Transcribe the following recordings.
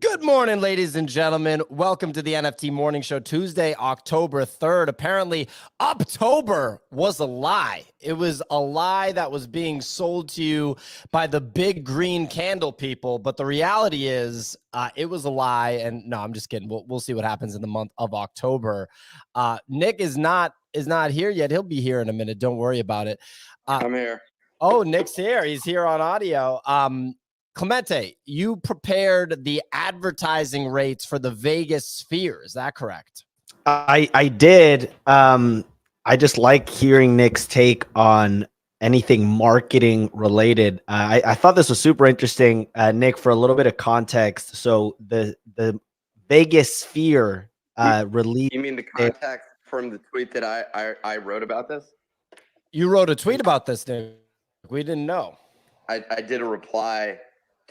Good morning, ladies and gentlemen. Welcome to the NFT Morning Show, Tuesday, October 3rd. Apparently, Uptober was a lie. It was a lie that was being sold to you by the big green candle people. But the reality is, it was a lie. And no, I'm just kidding. We'll see what happens in the month of October. Nick is not here yet. He'll be here in a minute. Don't worry about it. I'm here. Oh, Nick's here. He's here on audio. Clemente, you prepared the advertising rates for the Vegas Sphere. Is that correct? I did. I just like hearing Nick's take on anything marketing related. I thought this was super interesting, Nick, for a little bit of context. So the Vegas Sphere released. You mean the context from the tweet that I wrote about this? You wrote a tweet about this, Nick. We didn't know. I did a reply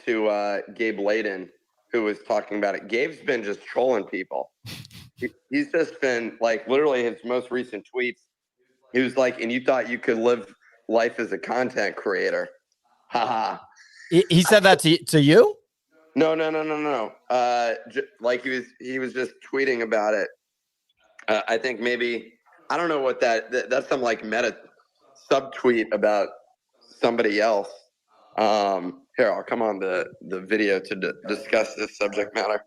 to Gabe Layden, who was talking about it. Gabe's been just trolling people. He's just been like, literally his most recent tweets. He was like, and you thought you could live life as a content creator. Haha. He said that to you? No. Like he was just tweeting about it. I think maybe, I don't know what that's some like meta subtweet about somebody else. Here, I'll come on the video to discuss this subject matter.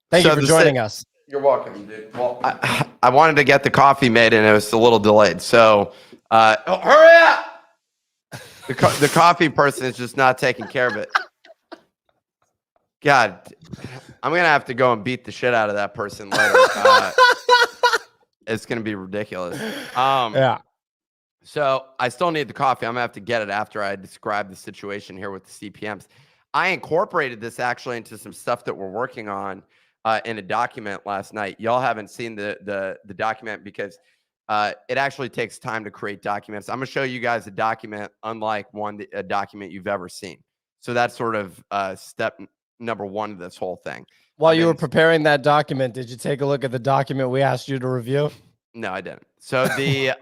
Thank you for joining us. You're welcome, dude. Well, I wanted to get the coffee made, and it was a little delayed. So, hurry up! The coffee person is just not taking care of it. God, I'm gonna have to go and beat the shit out of that person later. It's gonna be ridiculous. Yeah. So I still need the coffee. I'm gonna have to get it after I describe the situation here with the CPMs. I incorporated this actually into some stuff that we're working on in a document last night. Y'all haven't seen the document because it actually takes time to create documents. I'm gonna show you guys a document unlike a document you've ever seen. So that's sort of step number one of this whole thing. While you were preparing that document, did you take a look at the document we asked you to review? No, I didn't. So the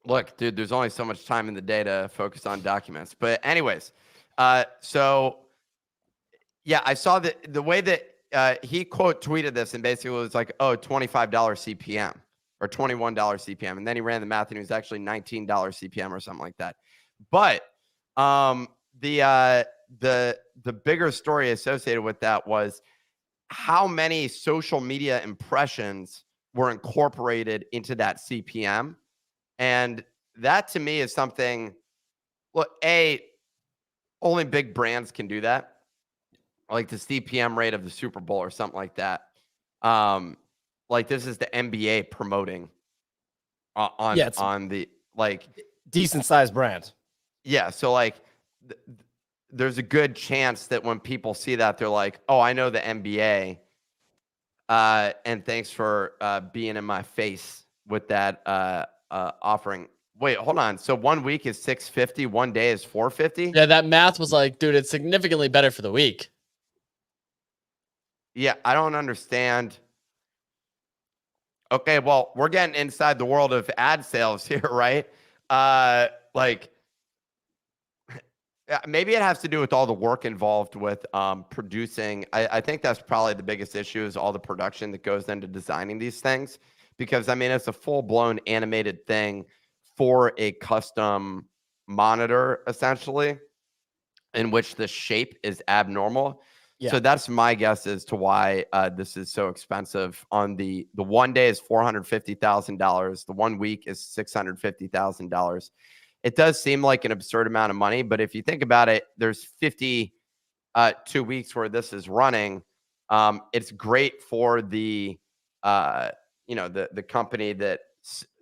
look, dude, there's only so much time in the day to focus on documents. But anyways, so yeah, I saw the way that he quote tweeted this and basically was like, oh, $25 CPM or $21 CPM. And then he ran the math and it was actually $19 CPM or something like that. But the bigger story associated with that was how many social media impressions were incorporated into that CPM. And that to me is something, look, only big brands can do that. Like the CPM rate of the Super Bowl or something like that. Like this is the NBA promoting on the like decent sized brand. Yeah. So like there's a good chance that when people see that, they're like, oh, I know the NBA. And thanks for being in my face with that offering. Wait, hold on. So 1 week is 650, 1 day is 450? Yeah, that math was like, dude, it's significantly better for the week. Yeah, I don't understand. Okay, well, we're getting inside the world of ad sales here, right? Like, maybe it has to do with all the work involved with producing. I think that's probably the biggest issue is all the production that goes into designing these things. Because, I mean, it's a full-blown animated thing for a custom monitor, essentially, in which the shape is abnormal. Yeah. So that's my guess as to why this is so expensive. On the 1 day is $450,000. The 1 week is $650,000. It does seem like an absurd amount of money, but if you think about it, there's 52 weeks where this is running. It's great for the the company that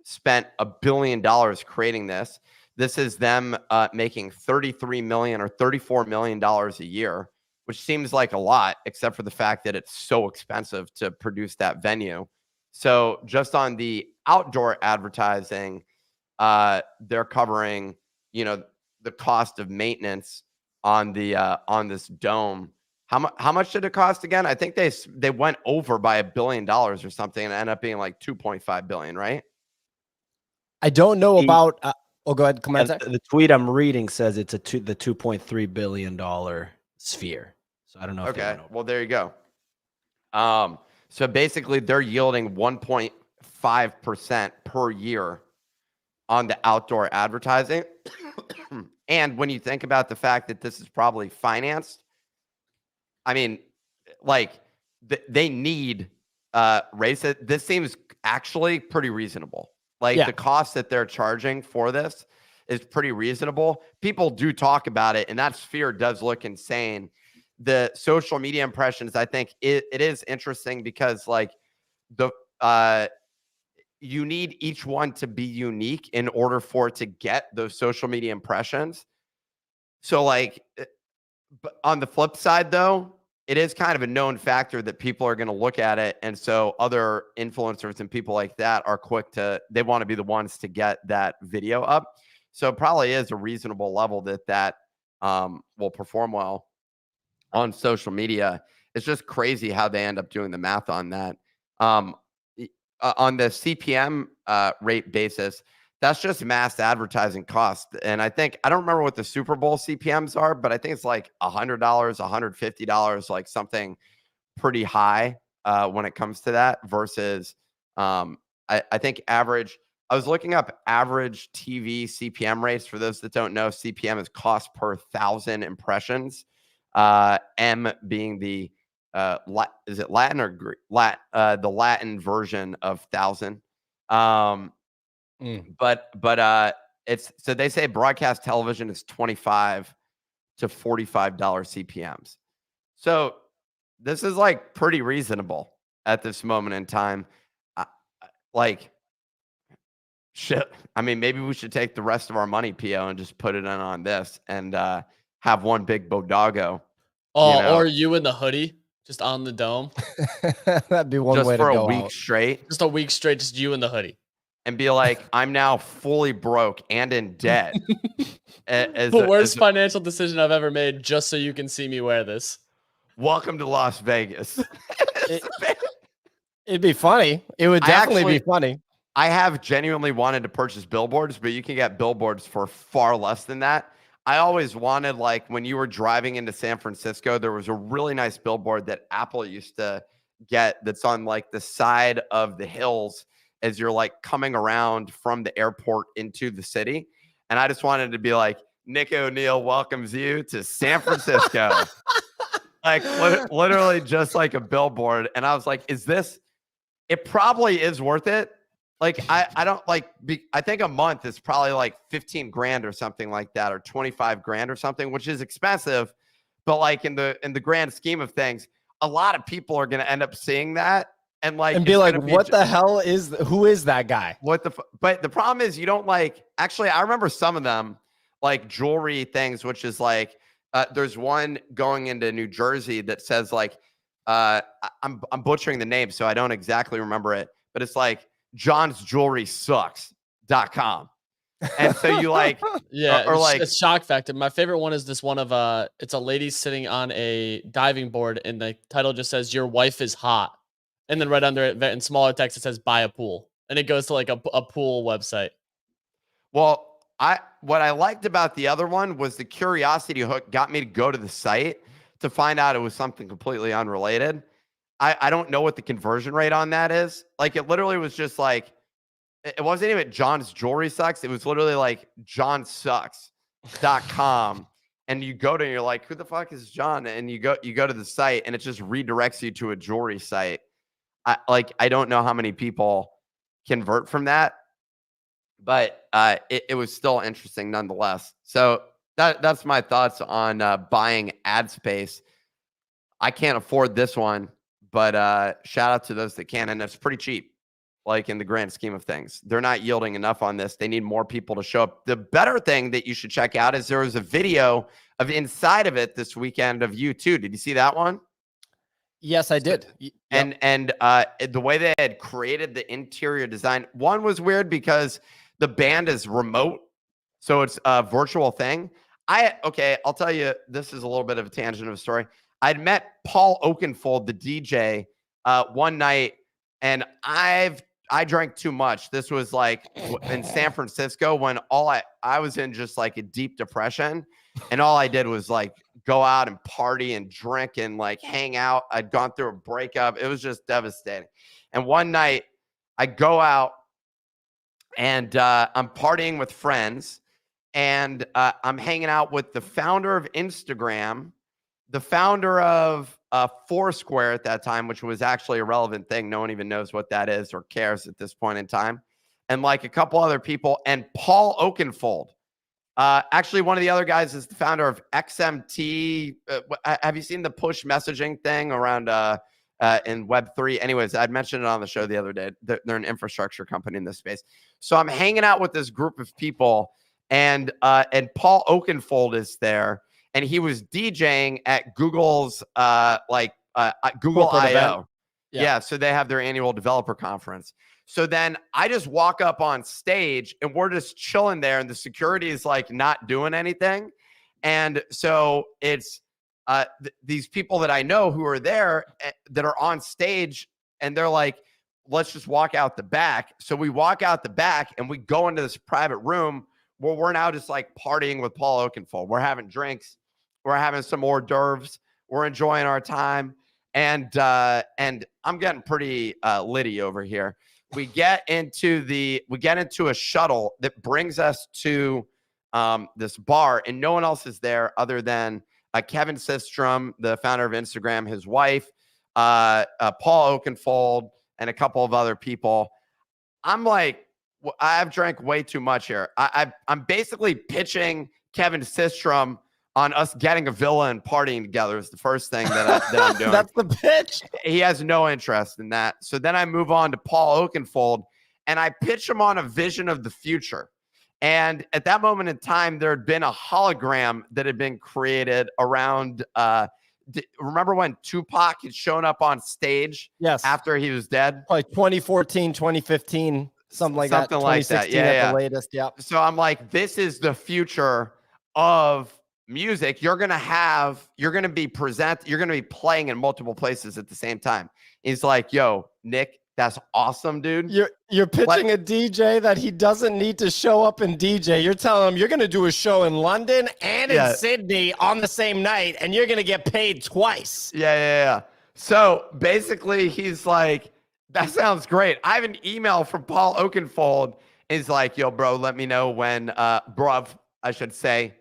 spent $1 billion creating this. This is them making $33 million or $34 million a year, which seems like a lot, except for the fact that it's so expensive to produce that venue. So just on the outdoor advertising, they're covering, the cost of maintenance on the on this dome. How much did it cost again? I think they went over by $1 billion or something and ended up being like 2.5 billion, right? I don't know about Oh, go ahead. Yeah, Comment. the tweet I'm reading says it's the $2.3 billion sphere. So I don't know if they Okay. went over. Well, there you go. So basically they're yielding 1.5% per year on the outdoor advertising. And when you think about the fact that this is probably financed, I mean, like they need raise it. This seems actually pretty reasonable. Like Yeah. the cost that they're charging for this is pretty reasonable. People do talk about it, and that sphere does look insane. The social media impressions, I think it is interesting because like the you need each one to be unique in order for it to get those social media impressions. So like but on the flip side, though, it is kind of a known factor that people are going to look at it. And so other influencers and people like that are they want to be the ones to get that video up. So it probably is a reasonable level that will perform well on social media. It's just crazy how they end up doing the math on that. On the CPM rate basis, that's just mass advertising cost. And I don't remember what the Super Bowl CPMs are, but I think it's like $100, $150, like something pretty high when it comes to that versus I think average. I was looking up average TV CPM rates. For those that don't know, CPM is cost per 1,000 impressions. M being the is it Latin or Greek? The Latin version of 1,000. But it's so they say broadcast television is $25 to $45 CPMs. So this is like pretty reasonable at this moment in time. Like shit. I mean, maybe we should take the rest of our money, PO, and just put it in on this and have one big bodago. Oh, or you in the hoodie, just on the dome. That'd be one just way for to a go week out. straight. Just a week straight, just you in the hoodie. And be like, I'm now fully broke and in debt. The worst financial decision I've ever made, just so you can see me wear this. Welcome to Las Vegas. It'd be funny. It would definitely be funny. I have genuinely wanted to purchase billboards, but you can get billboards for far less than that. I always wanted, like, when you were driving into San Francisco, there was a really nice billboard that Apple used to get that's on like the side of the hills as you're like coming around from the airport into the city. And I just wanted to be like, Nick O'Neill welcomes you to San Francisco. Like literally just like a billboard. And I was like, it probably is worth it. Like, I don't like, I think a month is probably like 15 grand or something like that, or 25 grand or something, which is expensive. But like in the grand scheme of things, a lot of people are going to end up seeing that and be like, what the hell who is that guy? But the problem is you don't like, actually, I remember some of them like jewelry things, which is like, there's one going into New Jersey that says like, I'm butchering the name, so I don't exactly remember it, but it's like johnsjewelrysucks.com. And so you like, yeah, or like it's shock factor. My favorite one is this one of it's a lady sitting on a diving board, and the title just says "Your wife is hot," and then right under it in smaller text it says "Buy a pool," and it goes to like a pool website. Well, what I liked about the other one was the curiosity hook got me to go to the site to find out it was something completely unrelated. I don't know what the conversion rate on that is. Like, it literally was just like, it wasn't even John's Jewelry Sucks. It was literally like johnsucks.com. And you go to, and you're like, who the fuck is John? And you go to the site, and it just redirects you to a jewelry site. I don't know how many people convert from that, but it was still interesting nonetheless. So that's my thoughts on buying ad space. I can't afford this one, but shout out to those that can. And it's pretty cheap, like in the grand scheme of things. They're not yielding enough on this. They need more people to show up. The better thing that you should check out is there was a video of inside of it this weekend of you too. Did you see that one? Yes, I did. And the way they had created the interior design, one was weird because the band is remote, so it's a virtual thing. I'll tell you, this is a little bit of a tangent of a story. I'd met Paul Oakenfold, the DJ, one night, and I I drank too much. This was like in San Francisco when I was in just like a deep depression, and all I did was like go out and party and drink and like hang out. I'd gone through a breakup. It was just devastating. And one night I go out and I'm partying with friends, and I'm hanging out with the founder of Instagram, the founder of Foursquare at that time, which was actually a relevant thing. No one even knows what that is or cares at this point in time. And like a couple other people, and Paul Oakenfold. Actually, one of the other guys is the founder of XMT. Have you seen the push messaging thing around in Web3? Anyways, I'd mentioned it on the show the other day. They're an infrastructure company in this space. So I'm hanging out with this group of people, and Paul Oakenfold is there, and he was DJing at Google's Google I/O. Yeah, so they have their annual developer conference. So then I just walk up on stage, and we're just chilling there, and the security is like not doing anything. And so it's these people that I know who are there that are on stage, and they're like, let's just walk out the back. So we walk out the back, and we go into this private room where we're now just like partying with Paul Oakenfold. We're having drinks. We're having some hors d'oeuvres. We're enjoying our time. And I'm getting pretty litty over here. We get into a shuttle that brings us to this bar, and no one else is there other than Kevin Systrom, the founder of Instagram, his wife, Paul Oakenfold, and a couple of other people. I'm like, I've drank way too much here. I'm basically pitching Kevin Systrom on us getting a villa and partying together is the first thing that I'm doing. That's the pitch. He has no interest in that. So then I move on to Paul Oakenfold, and I pitch him on a vision of the future. And at that moment in time, there had been a hologram that had been created around. Remember when Tupac had shown up on stage? Yes. After he was dead? Like 2014, 2015, something like that. Something like that. Yeah, at the latest. Yeah. So I'm like, this is the future of music. You're going to be playing in multiple places at the same time. He's like, yo, Nick, that's awesome, dude. You're pitching a DJ that he doesn't need to show up and DJ. You're telling him you're going to do a show in London and in Sydney on the same night, and you're going to get paid twice. Yeah. So basically he's like, that sounds great. I have an email from Paul Oakenfold. He's like, yo, bro, let me know when, bruv, I should say.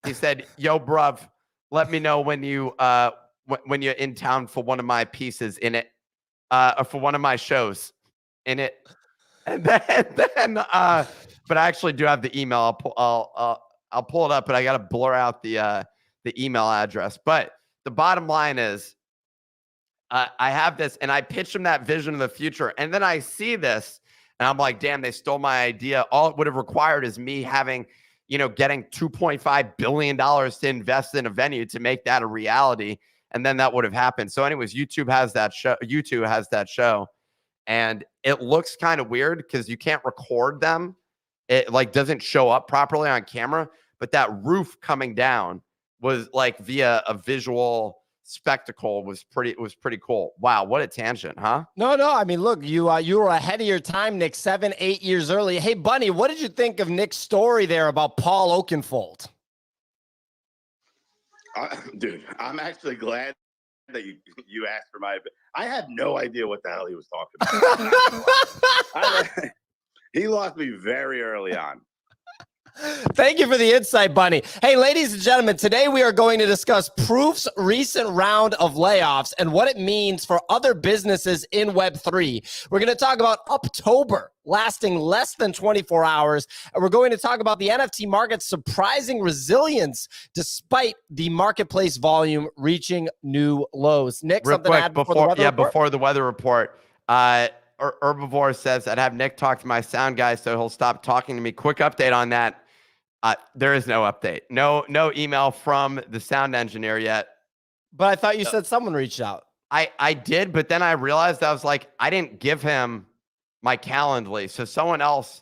He said, yo, bruv, let me know when you're in town for one of my pieces in it, or for one of my shows in it. And then but I actually do have the email. I'll pull it up, but I got to blur out the email address. But the bottom line is, I have this, and I pitched him that vision of the future. And then I see this, and I'm like, damn, they stole my idea. All it would have required is me having, getting $2.5 billion to invest in a venue to make that a reality. And then that would have happened. So anyways, YouTube has that show. And it looks kind of weird because you can't record them. It like doesn't show up properly on camera, but that roof coming down was like via a visual spectacle was pretty cool. Wow, what a tangent, huh? No. I mean, look, you were ahead of your time, Nick, 7-8 years early. Hey, Bunny, what did you think of Nick's story there about Paul Oakenfold? Dude, I'm actually glad that you asked for my. I had no idea what the hell he was talking about. He lost me very early on. Thank you for the insight, Bunny. Hey, ladies and gentlemen, today we are going to discuss Proof's recent round of layoffs and what it means for other businesses in Web3. We're going to talk about Uptober lasting less than 24 hours, and we're going to talk about the NFT market's surprising resilience despite the marketplace volume reaching new lows. Nick, real something quick, to add before the weather report? Before the weather report, Herbivore says I'd have Nick talk to my sound guy so he'll stop talking to me. Quick update on that. There is no update. No email from the sound engineer yet. But I thought you said someone reached out. I did, but then I realized I was like, I didn't give him my Calendly. So someone else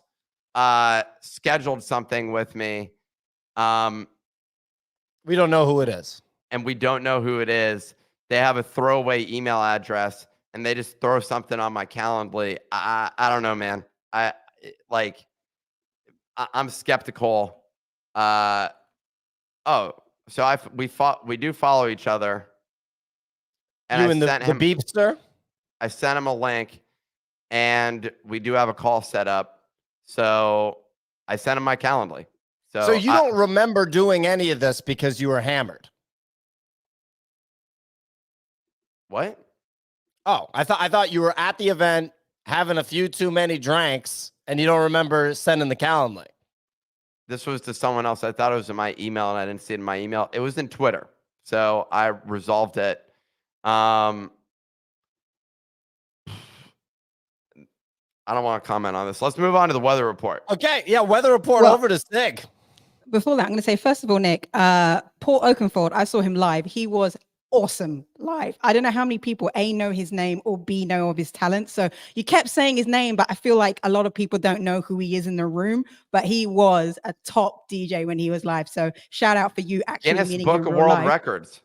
scheduled something with me. We don't know who it is. And we don't know who it is. They have a throwaway email address. and they just throw something on my Calendly, I don't know, man. I'm skeptical. So we do follow each other. And You and the Beepster? I sent him a link, and we do have a call set up. So I sent him my Calendly. So you don't remember doing any of this because you were hammered? What? Oh, I thought you were at the event having a few too many drinks, and you don't remember sending the Calendly. This was to someone else. I thought it was in my email, and I didn't see it in my email. It was in Twitter, so I resolved it. I don't want to comment on this. Let's move on to the weather report. Okay, yeah, weather report over to Sig. Before that, I'm going to say, first of all, Nick, Paul Oakenfold, I saw him live. He was awesome live. I don't know how many people A, know his name, or B, know of his talent. So you kept saying his name, but I feel like a lot of people don't know who he is in the room, but he was a top DJ when he was live. So shout out for you actually Guinness meeting Book him of real World live. Records.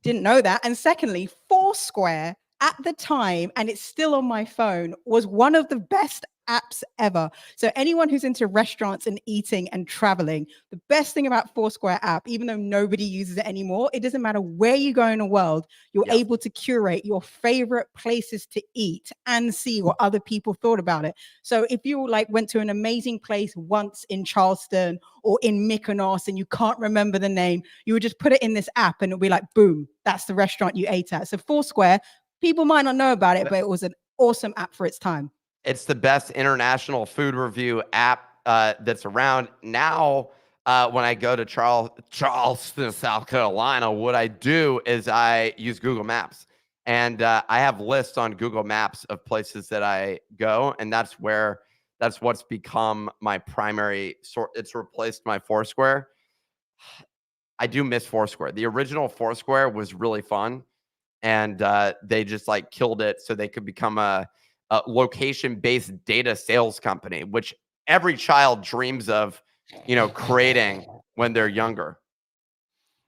Didn't know that. And secondly, Foursquare at the time, and it's still on my phone, was one of the best apps ever. So anyone who's into restaurants and eating and traveling, the best thing about Foursquare app, even though nobody uses it anymore, it doesn't matter where you go in the world, you're able to curate your favorite places to eat and see what other people thought about it. So if you went to an amazing place once in Charleston or in Mykonos and you can't remember the name, you would just put it in this app and it'll be like, boom, that's the restaurant you ate at. So Foursquare, people might not know about it, but it was an awesome app for its time. It's the best international food review app that's around now. When I go to Charleston, South Carolina, what I do is I use Google Maps, and I have lists on Google Maps of places that I go, and that's what's become my primary source. It's replaced my Foursquare. I do miss Foursquare. The original Foursquare was really fun, and they just killed it so they could become a location-based data sales company, which every child dreams of, creating when they're younger.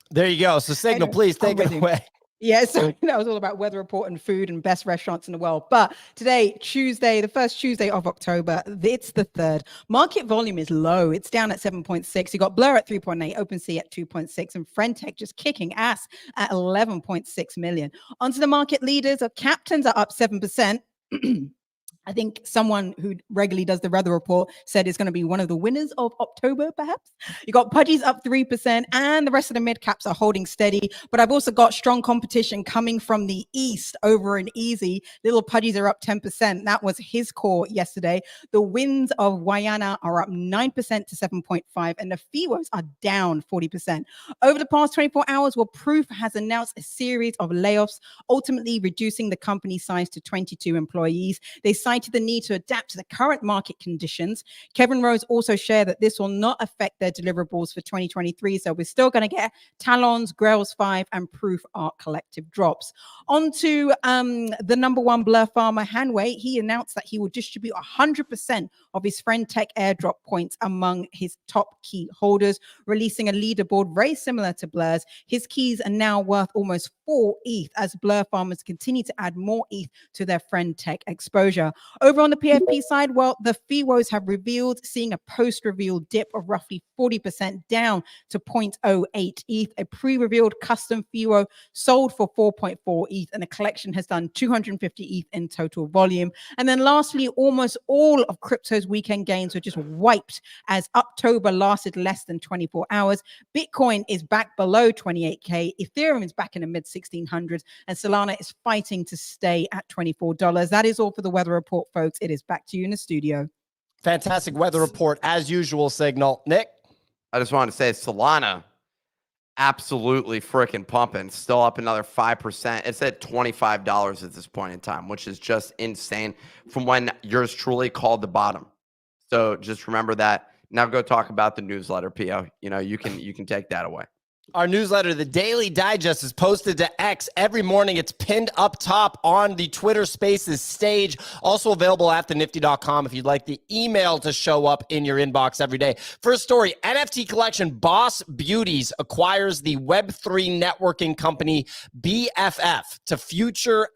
There you go. So Signal, please take it away. Yeah, so that was all about weather report and food and best restaurants in the world. But today, Tuesday, the first Tuesday of October, it's the 3rd. Market volume is low. It's down at 7.6. You got Blur at 3.8, OpenSea at 2.6, and Friendtech just kicking ass at 11.6 million. Onto the market leaders. Captains are up 7%. I think someone who regularly does the weather report said it's going to be one of the winners of Uptober, perhaps. You got Pudgies up 3%, and the rest of the mid caps are holding steady. But I've also got strong competition coming from the east over in Easy. Little Pudgies are up 10%. That was his call yesterday. The wins of Wayana are up 9% to 7.5, and the FIWOs are down 40%. Over the past 24 hours, Proof has announced a series of layoffs, ultimately reducing the company size to 22 employees. They cited the need to adapt to the current market conditions. Kevin Rose also shared that this will not affect their deliverables for 2023. So we're still going to get Talons, Grails 5, and Proof Art collective drops. On to the number one Blur farmer, Hanway. He announced that he will distribute 100% of his Friendtech airdrop points among his top key holders, releasing a leaderboard very similar to Blur's. His keys are now worth almost 4 ETH as Blur farmers continue to add more ETH to their Friendtech exposure. Over on the PFP side, the FIWOs have revealed, seeing a post-reveal dip of roughly 40% down to 0.08 ETH. A pre-revealed custom FIWO sold for 4.4 ETH, and the collection has done 250 ETH in total volume. And then lastly, almost all of crypto's weekend gains were just wiped as Uptober lasted less than 24 hours. Bitcoin is back below 28K. Ethereum is back in the mid-1600s, and Solana is fighting to stay at $24. That is all for the weather report, folks. It is back to you in the studio. Fantastic weather report as usual, Signal. Nick? I just wanted to say Solana, absolutely freaking pumping. Still up another 5%. It's at $25 at this point in time, which is just insane from when yours truly called the bottom. So just remember that. Now go talk about the newsletter, Pio. You can take that away. Our newsletter, the Daily Digest, is posted to X every morning. It's pinned up top on the Twitter Spaces stage. Also available at thenifty.com if you'd like the email to show up in your inbox every day. First story, NFT collection Boss Beauties acquires the Web3 networking company BFF to further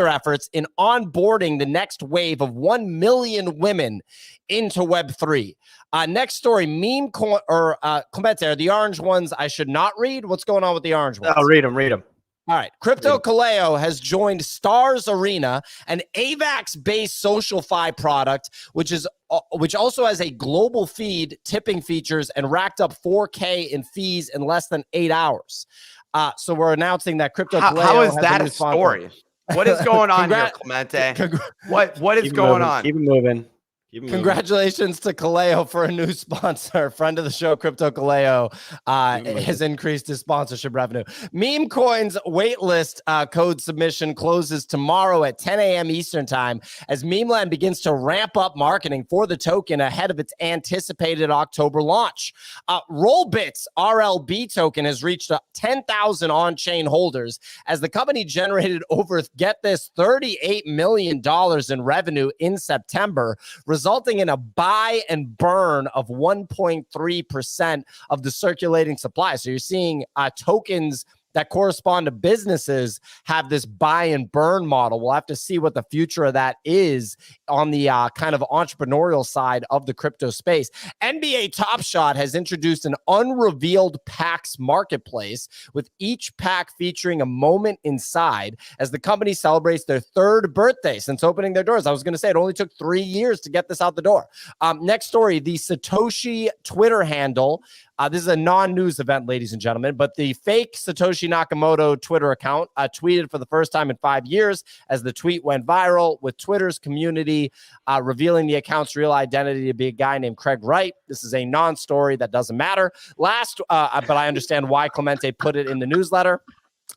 efforts in onboarding the next wave of 1 million women into Web3. Next story, Clemente, are the orange ones I should not read? What's going on with the orange ones? I'll read them. All right. Crypto Kaleo has joined Stars Arena, an AVAX-based SocialFi product, which also has a global feed, tipping features, and racked up 4K in fees in less than 8 hours. So we're announcing that Crypto Kaleo How is has that a a story? What is going on here, Clemente? What is going on? Keep it moving. Congratulations to Kaleo for a new sponsor. Friend of the show, Crypto Kaleo, has increased his sponsorship revenue. Meme Coin's waitlist code submission closes tomorrow at 10 a.m. Eastern time as Memeland begins to ramp up marketing for the token ahead of its anticipated October launch. Rollbit's RLB token has reached 10,000 on-chain holders as the company generated over, get this, $38 million in revenue in September, resulting in a buy and burn of 1.3% of the circulating supply. So you're seeing tokens that correspond to businesses have this buy and burn model. We'll have to see what the future of that is on the kind of entrepreneurial side of the crypto space. NBA Top Shot has introduced an unrevealed packs marketplace with each pack featuring a moment inside as the company celebrates their 3rd birthday since opening their doors. I was going to say it only took 3 years to get this out the door. Next story, the Satoshi Twitter handle. This is a non-news event, ladies and gentlemen, but the fake Satoshi Nakamoto Twitter account tweeted for the first time in 5 years as the tweet went viral, with Twitter's community revealing the account's real identity to be a guy named Craig Wright. This is a non-story that doesn't matter. But I understand why Clemente put it in the newsletter.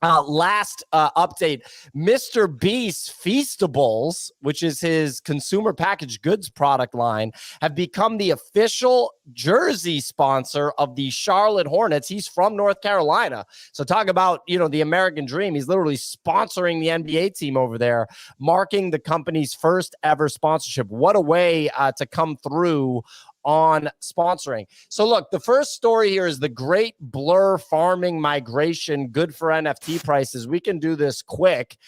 Last update, Mr. Beast's Feastables, which is his consumer packaged goods product line, have become the official jersey sponsor of the Charlotte Hornets. He's from North Carolina. So talk about, the American dream. He's literally sponsoring the NBA team over there, marking the company's first ever sponsorship. What a way to come through on sponsoring. So look, the first story here is the great Blur farming migration, good for NFT prices. We can do this quick.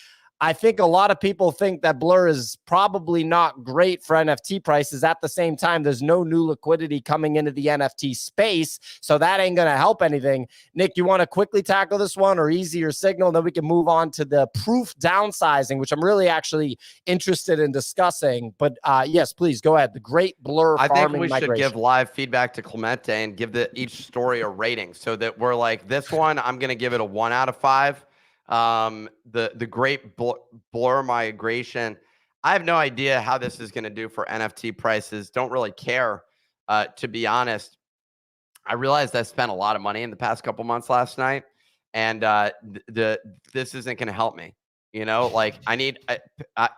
I think a lot of people think that Blur is probably not great for NFT prices. At the same time, there's no new liquidity coming into the NFT space, so that ain't going to help anything. Nick, you want to quickly tackle this one, or easier signal? Then we can move on to the proof downsizing, which I'm really actually interested in discussing. But yes, please go ahead. The great Blur farming migration. I think we should give live feedback to Clemente and give each story a rating so that we're like, this one, I'm going to give it a 1 out of 5. The great Blur migration. I have no idea how this is going to do for NFT prices. Don't really care, to be honest. I realized I spent a lot of money in the past couple months last night, and this isn't going to help me. Like I need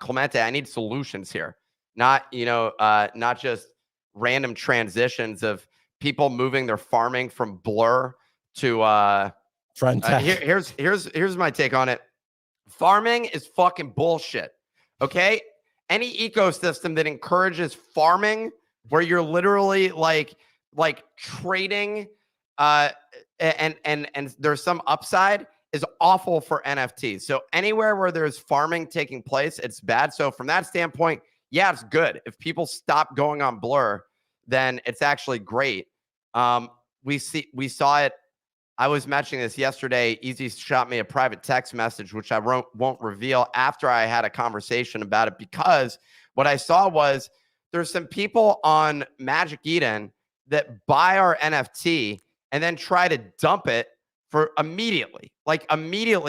Clemente. I need solutions here, not just random transitions of people moving their farming from Blur to here's my take on it. Farming is fucking bullshit. Okay. Any ecosystem that encourages farming where you're literally like trading and there's some upside is awful for NFTs. So anywhere where there's farming taking place, it's bad. So from that standpoint, yeah, it's good. If people stop going on Blur, then it's actually great. We saw it. I was mentioning this yesterday. Easy shot me a private text message, which I won't reveal after I had a conversation about it, because what I saw was there's some people on Magic Eden that buy our NFT and then try to dump it for immediately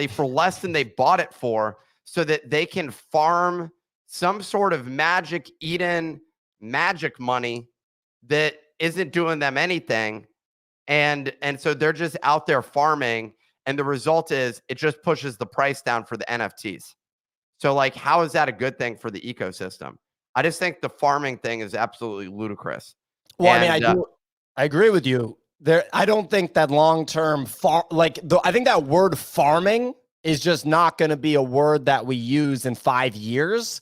for less than they bought it for, so that they can farm some sort of Magic Eden magic money that isn't doing them anything. And so they're just out there farming, and the result is it just pushes the price down for the NFTs. So like, how is that a good thing for the ecosystem? I just think the farming thing is absolutely ludicrous. Well, I agree with you. I don't think that long-term I think that word farming is just not going to be a word that we use in 5 years.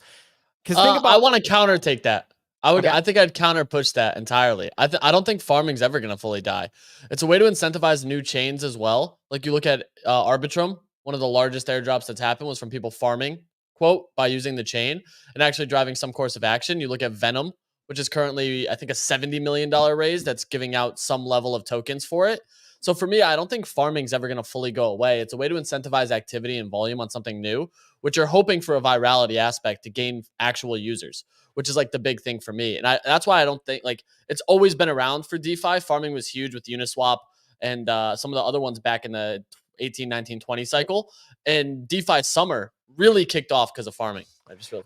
Because think about, I want to counter take that. Okay. I think I'd counter push that entirely. I don't think farming's ever going to fully die. It's a way to incentivize new chains as well. Like you look at Arbitrum, one of the largest airdrops that's happened was from people farming, quote, by using the chain and actually driving some course of action. You look at Venom, which is currently, I think, a $70 million raise that's giving out some level of tokens for it. So for me, I don't think farming's ever going to fully go away. It's a way to incentivize activity and volume on something new, which you're hoping for a virality aspect to gain actual users, which is like the big thing for me. And that's why I don't think, like, it's always been around for DeFi. Farming was huge with Uniswap and some of the other ones back in the 18, 19, 20 cycle. And DeFi summer really kicked off because of farming.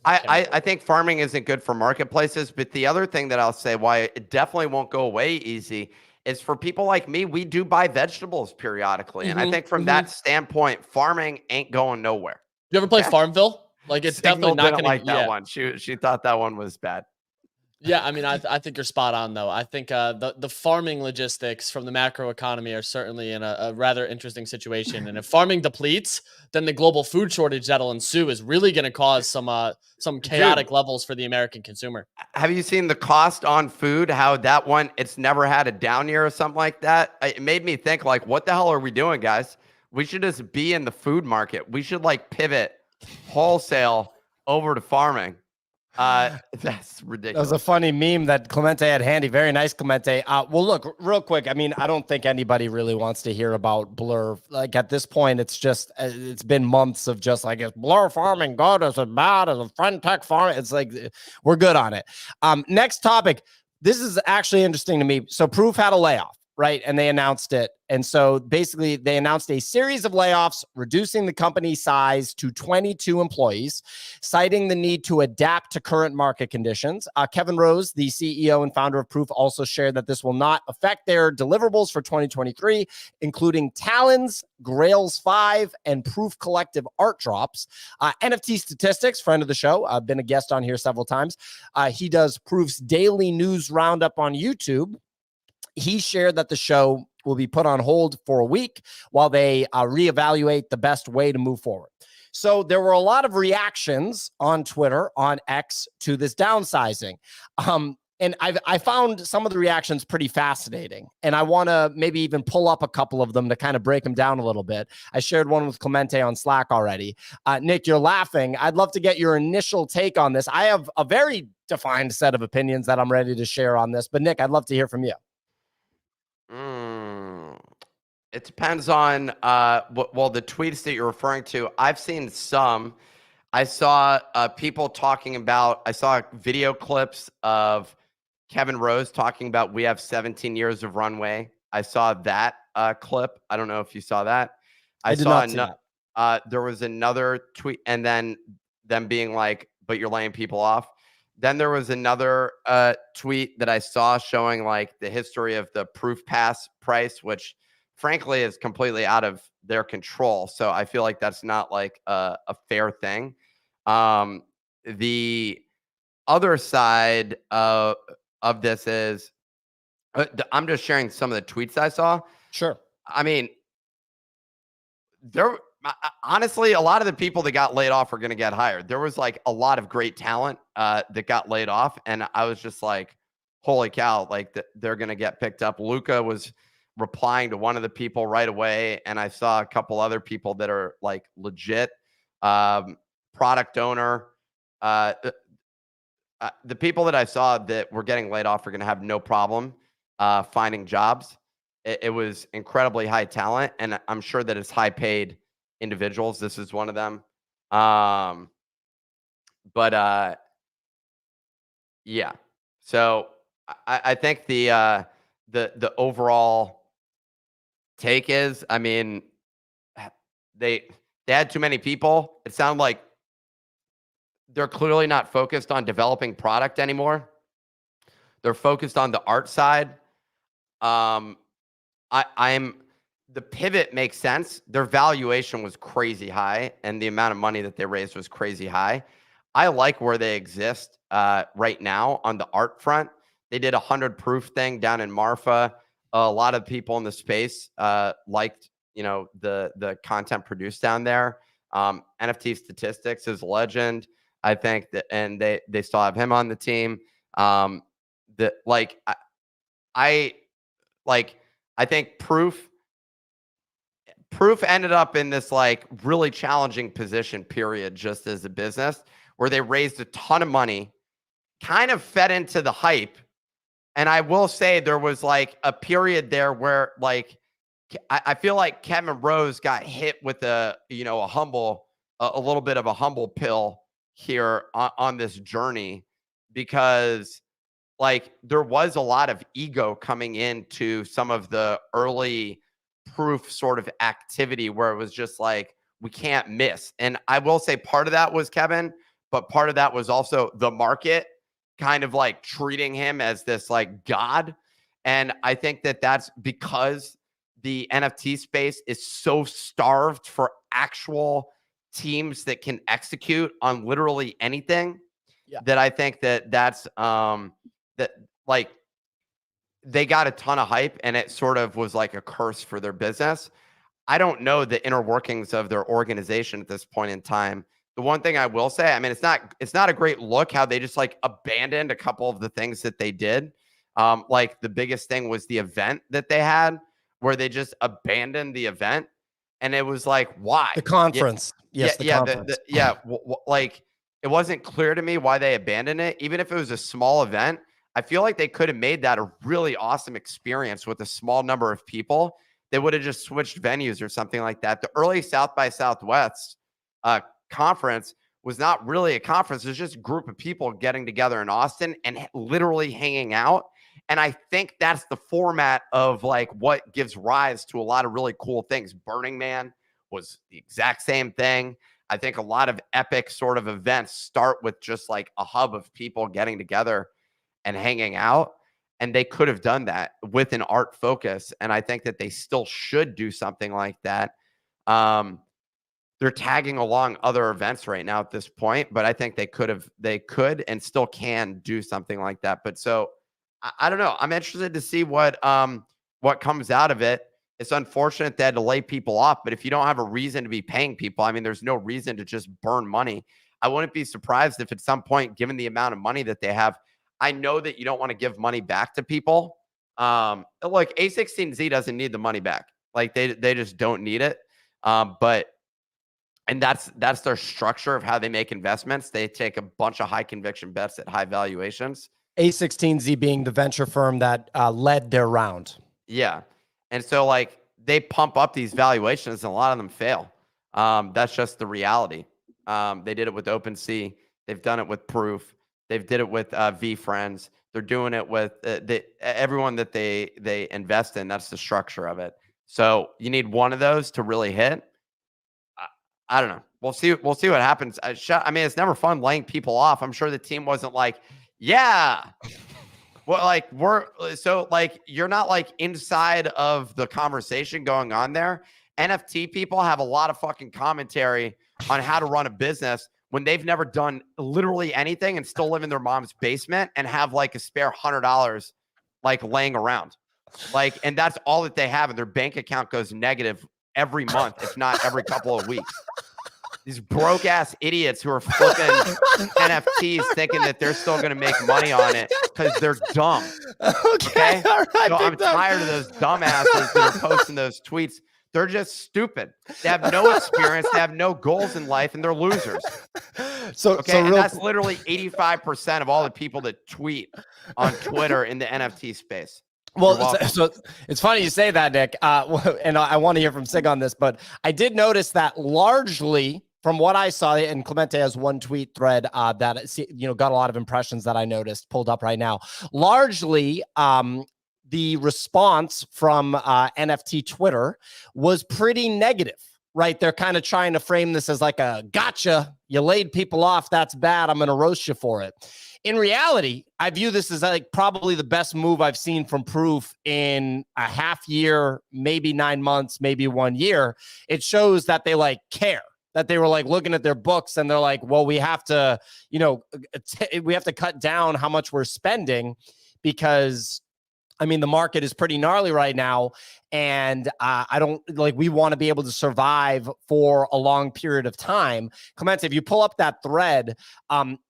I think farming isn't good for marketplaces, but the other thing that I'll say why it definitely won't go away easy is for people like me, we do buy vegetables periodically. And I think from that standpoint, farming ain't going nowhere. You ever play Farmville? Like, it's Signal definitely not didn't going like that one. She thought that one was bad. Yeah, I mean, I think you're spot on, though. I think the farming logistics from the macro economy are certainly in a rather interesting situation. And if farming depletes, then the global food shortage that'll ensue is really going to cause some chaotic levels for the American consumer. Have you seen the cost on food? How that one, it's never had a down year or something like that. It made me think, like, what the hell are we doing, guys? We should just be in the food market. We should like pivot wholesale over to farming. That's ridiculous. That was a funny meme that Clemente had handy. Very nice, Clemente. Well, look, real quick. I mean, I don't think anybody really wants to hear about Blur. Like at this point, it's just, it's been months of just like, is Blur farming good? Is it bad? Is it FriendTech farming? It's like, we're good on it. Next topic. This is actually interesting to me. So Proof had a layoff, right? And they announced it. And so basically they announced a series of layoffs, reducing the company size to 22 employees, citing the need to adapt to current market conditions. Kevin Rose, the CEO and founder of Proof, also shared that this will not affect their deliverables for 2023, including Talons, Grails 5, and Proof Collective art drops. NFT Statistics, friend of the show, I've been a guest on here several times. He does Proof's daily news roundup on YouTube. He shared that the show will be put on hold for a week while they reevaluate the best way to move forward. So there were a lot of reactions on Twitter, on X, to this downsizing. And I found some of the reactions pretty fascinating. And I want to maybe even pull up a couple of them to kind of break them down a little bit. I shared one with Clemente on Slack already. Nick, you're laughing. I'd love to get your initial take on this. I have a very defined set of opinions that I'm ready to share on this. But Nick, I'd love to hear from you. It depends on the tweets that you're referring to. I've seen some. I saw people talking about, I saw video clips of Kevin Rose talking about we have 17 years of runway. I saw that clip. I don't know if you saw that. I did not see that. There was another tweet, and then them being like, but you're laying people off. Then there was another tweet that I saw showing like the history of the Proof Pass price, which frankly is completely out of their control. So I feel like that's not like a fair thing. The other side of this is I'm just sharing some of the tweets I saw. Sure. I mean, honestly, a lot of the people that got laid off are going to get hired. There was like a lot of great talent that got laid off. And I was just like, holy cow, like they're going to get picked up. Luca was replying to one of the people right away. And I saw a couple other people that are like legit product owner. The people that I saw that were getting laid off are going to have no problem finding jobs. It was incredibly high talent. And I'm sure that it's high paid individuals. This is one of them. Yeah. So I think the overall take is, I mean, they had too many people. It sounded like they're clearly not focused on developing product anymore. They're focused on the art side. The pivot makes sense. Their valuation was crazy high, and the amount of money that they raised was crazy high. I like where they exist right now on the art front. They did a 100 proof thing down in Marfa. a lot of people in the space liked, the content produced down there. NFT Statistics is a legend, I think that, and they still have him on the team. I think Proof ended up in this like really challenging position, period, just as a business, where they raised a ton of money, kind of fed into the hype. And I will say there was like a period there where like I feel like Kevin Rose got hit with a little bit of a humble pill here on this journey, because like there was a lot of ego coming into some of the early Proof sort of activity where it was just like, we can't miss. And I will say part of that was Kevin, but part of that was also the market kind of like treating him as this like god. And I think that that's because the NFT space is so starved for actual teams that can execute on literally anything, that I think that's that like they got a ton of hype and it sort of was like a curse for their business. I don't know the inner workings of their organization at this point in time. The one thing I will say, I mean, it's not a great look how they just like abandoned a couple of the things that they did. Like the biggest thing was the event that they had, where they just abandoned the event, and it was like, why? The conference. Conference. Like it wasn't clear to me why they abandoned it, even if it was a small event. I feel like they could have made that a really awesome experience with a small number of people. They would have just switched venues or something like that. The early South by Southwest conference was not really a conference. It was just a group of people getting together in Austin and literally hanging out. And I think that's the format of like what gives rise to a lot of really cool things. Burning Man was the exact same thing. I think a lot of epic sort of events start with just like a hub of people getting together and hanging out. And they could have done that with an art focus. And I think that they still should do something like that. They're tagging along other events right now at this point, but I think they could and still can do something like that. But so I don't know. I'm interested to see what comes out of it. It's unfortunate they had to lay people off, but if you don't have a reason to be paying people, I mean, there's no reason to just burn money. I wouldn't be surprised if at some point, given the amount of money that they have, I know that you don't want to give money back to people. Look, A16Z doesn't need the money back. Like they just don't need it. And that's their structure of how they make investments. They take a bunch of high conviction bets at high valuations. A16Z being the venture firm that led their round. Yeah. And so like they pump up these valuations and a lot of them fail. That's just the reality. They did it with OpenSea. They've done it with Proof. They've did it with VFriends. They're doing it with everyone that they invest in. That's the structure of it. So you need one of those to really hit. I don't know. We'll see what happens. I mean, it's never fun laying people off. I'm sure the team wasn't like, yeah. Well, like you're not like inside of the conversation going on there. NFT people have a lot of fucking commentary on how to run a business when they've never done literally anything and still live in their mom's basement and have like a spare $100 like laying around. Like, and that's all that they have. And their bank account goes negative every month, if not every couple of weeks. These broke ass idiots who are flipping NFTs thinking that they're still going to make money on it because they're dumb. Okay. All right, so I'm tired of those dumbasses that are posting those tweets. They're just stupid. They have no experience. They have no goals in life, and they're losers. And that's literally 85% of all the people that tweet on Twitter in the NFT space. Well, so it's funny you say that, Nick. And I want to hear from Sig on this, but I did notice that largely from what I saw, and Clemente has one tweet thread that got a lot of impressions that I noticed pulled up right now. Largely, the response from NFT Twitter was pretty negative, right? They're kind of trying to frame this as like a gotcha. You laid people off. That's bad. I'm going to roast you for it. In reality, I view this as like probably the best move I've seen from Proof in a half year, maybe 9 months, maybe 1 year. It shows that they like care, that they were like looking at their books and they're like, well, we have to, we have to cut down how much we're spending because I mean, the market is pretty gnarly right now, and I don't like. We want to be able to survive for a long period of time. Clements, if you pull up that thread,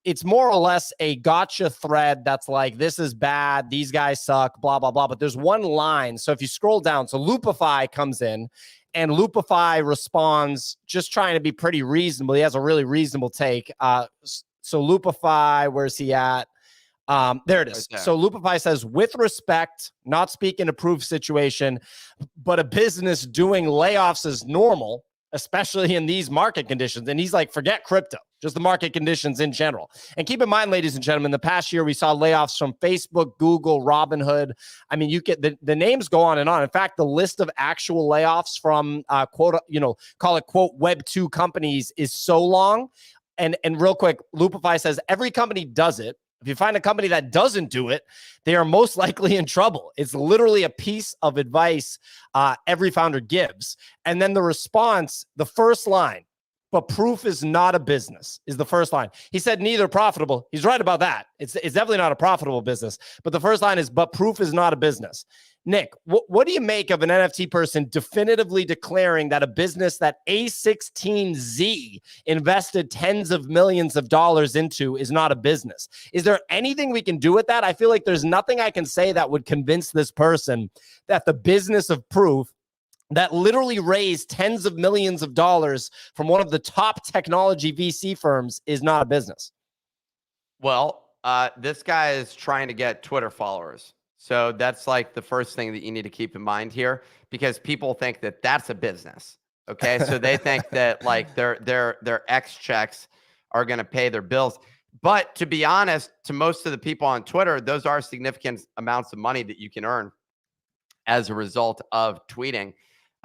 it's more or less a gotcha thread that's like, "This is bad. These guys suck." Blah blah blah. But there's one line. So if you scroll down, so Loopify comes in, and Loopify responds, just trying to be pretty reasonable. He has a really reasonable take. So Loopify, where's he at? There it is. Right there. So Loopify says, with respect, not speaking to proof situation, but a business doing layoffs is normal, especially in these market conditions. And he's like, forget crypto, just the market conditions in general. And keep in mind, ladies and gentlemen, the past year we saw layoffs from Facebook, Google, Robinhood. I mean, you get the names go on and on. In fact, the list of actual layoffs from quote, call it quote Web 2 companies is so long. And real quick, Loopify says every company does it. If you find a company that doesn't do it, they are most likely in trouble. It's literally a piece of advice every founder gives. And then the response, the first line, but proof is not a business, is the first line. He said neither profitable. He's right about that. It's definitely not a profitable business. But the first line is, but proof is not a business. Nick, what do you make of an NFT person definitively declaring that a business that A16Z invested tens of millions of dollars into is not a business? Is there anything we can do with that? I feel like there's nothing I can say that would convince this person that the business of proof that literally raised tens of millions of dollars from one of the top technology VC firms is not a business. Well, this guy is trying to get Twitter followers. So that's like the first thing that you need to keep in mind here, because people think that that's a business. Okay. So they think that like their X checks are going to pay their bills. But to be honest, to most of the people on Twitter, those are significant amounts of money that you can earn as a result of tweeting.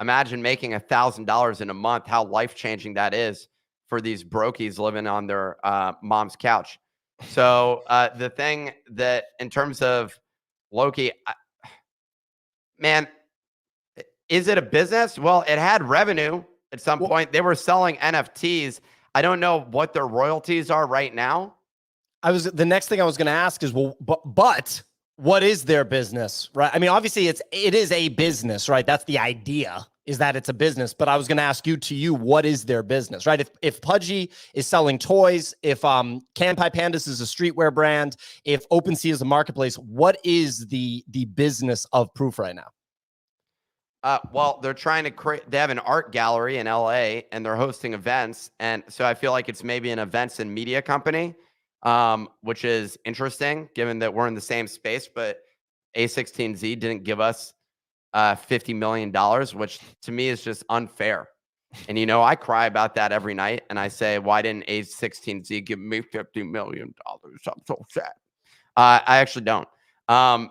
Imagine making $1,000 in a month, how life-changing that is for these brokies living on their mom's couch. So the thing that in terms of Loki, man, is it a business? Well, it had revenue at some point. They were selling NFTs. I don't know what their royalties are right now. The next thing I was going to ask is, well, but what is their business, right? I mean, obviously it is a business, right? That's the idea, is that it's a business. But I was going to ask you, what is their business, right? If Pudgy is selling toys, if Kanpai Pandas is a streetwear brand, if OpenSea is a marketplace, what is the business of Proof right now? Well, they're trying to create, they have an art gallery in LA and they're hosting events. And so I feel like it's maybe an events and media company, which is interesting given that we're in the same space, but A16Z didn't give us $50 million, which to me is just unfair. And, I cry about that every night. And I say, why didn't A16Z give me $50 million? I'm so sad. I actually don't. I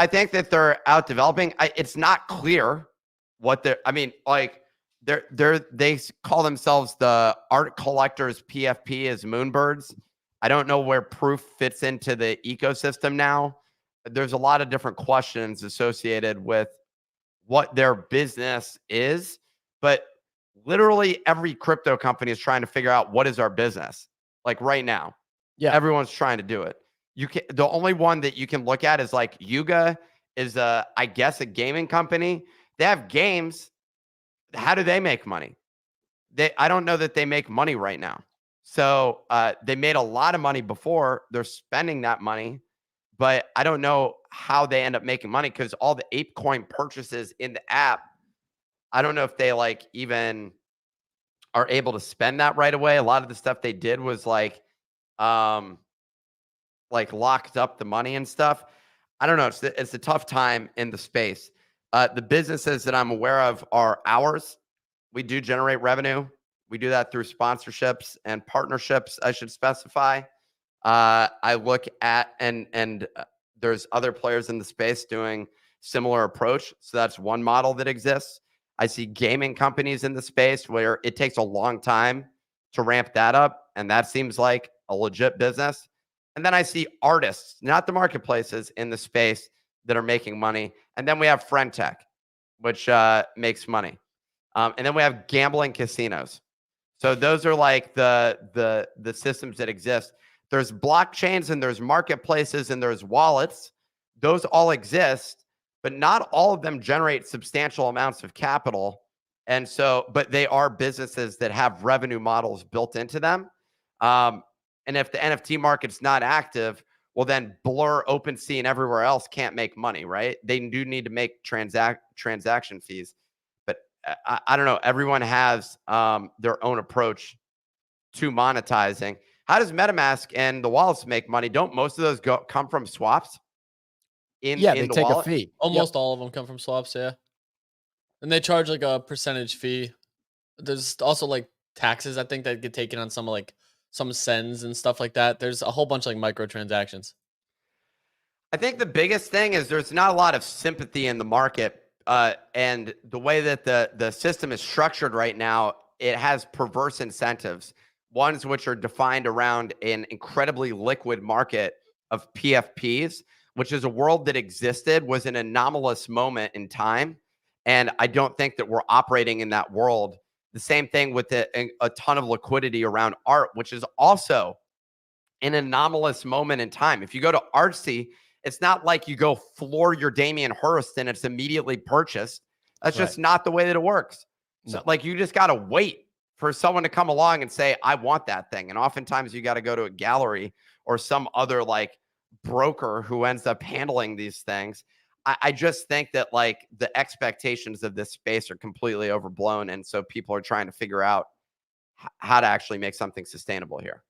think that they're out developing. It's not clear what they call themselves the art collectors PFP as Moonbirds. I don't know where Proof fits into the ecosystem now. There's a lot of different questions associated with what their business is, but literally every crypto company is trying to figure out what is our business. Like right now, everyone's trying to do it. The only one that you can look at is like Yuga is I guess a gaming company. They have games. How do they make money? I don't know that they make money right now. So they made a lot of money before. They're spending that money, but I don't know how they end up making money because all the ApeCoin purchases in the app, I don't know if they even are able to spend that right away. A lot of the stuff they did was like locked up the money and stuff. I don't know. It's a tough time in the space. The businesses that I'm aware of are ours. We do generate revenue. We do that through sponsorships and partnerships, I should specify. I look at, and there's other players in the space doing similar approach. So that's one model that exists. I see gaming companies in the space where it takes a long time to ramp that up. And that seems like a legit business. And then I see artists, not the marketplaces in the space that are making money. And then we have Friend Tech, which makes money. And then we have gambling casinos. So those are like the systems that exist. There's blockchains and there's marketplaces and there's wallets. Those all exist, but not all of them generate substantial amounts of capital. And so, but they are businesses that have revenue models built into them. And if the NFT market's not active, well, then Blur, OpenSea, and everywhere else can't make money, right? They do need to make transaction fees. But I don't know. Everyone has their own approach to monetizing. How does MetaMask and the wallets make money? Don't most of those come from swaps? They the take wallet? a fee. Almost all of them come from swaps, yeah. And they charge like a percentage fee. There's also like taxes, I think, that get taken on some sends and stuff like that. There's a whole bunch of like microtransactions. I think the biggest thing is there's not a lot of sympathy in the market. And the way that the system is structured right now, it has perverse incentives. Ones which are defined around an incredibly liquid market of PFPs, which is a world that existed, was an anomalous moment in time. And I don't think that we're operating in that world. The same thing with a ton of liquidity around art, which is also an anomalous moment in time. If you go to Artsy, it's not like you go floor your Damien Hirst and it's immediately purchased. That's just not the way that it works. So, like, you just got to wait for someone to come along and say, I want that thing. And oftentimes you got to go to a gallery or some other like broker who ends up handling these things. I just think that like the expectations of this space are completely overblown. And so people are trying to figure out how to actually make something sustainable here.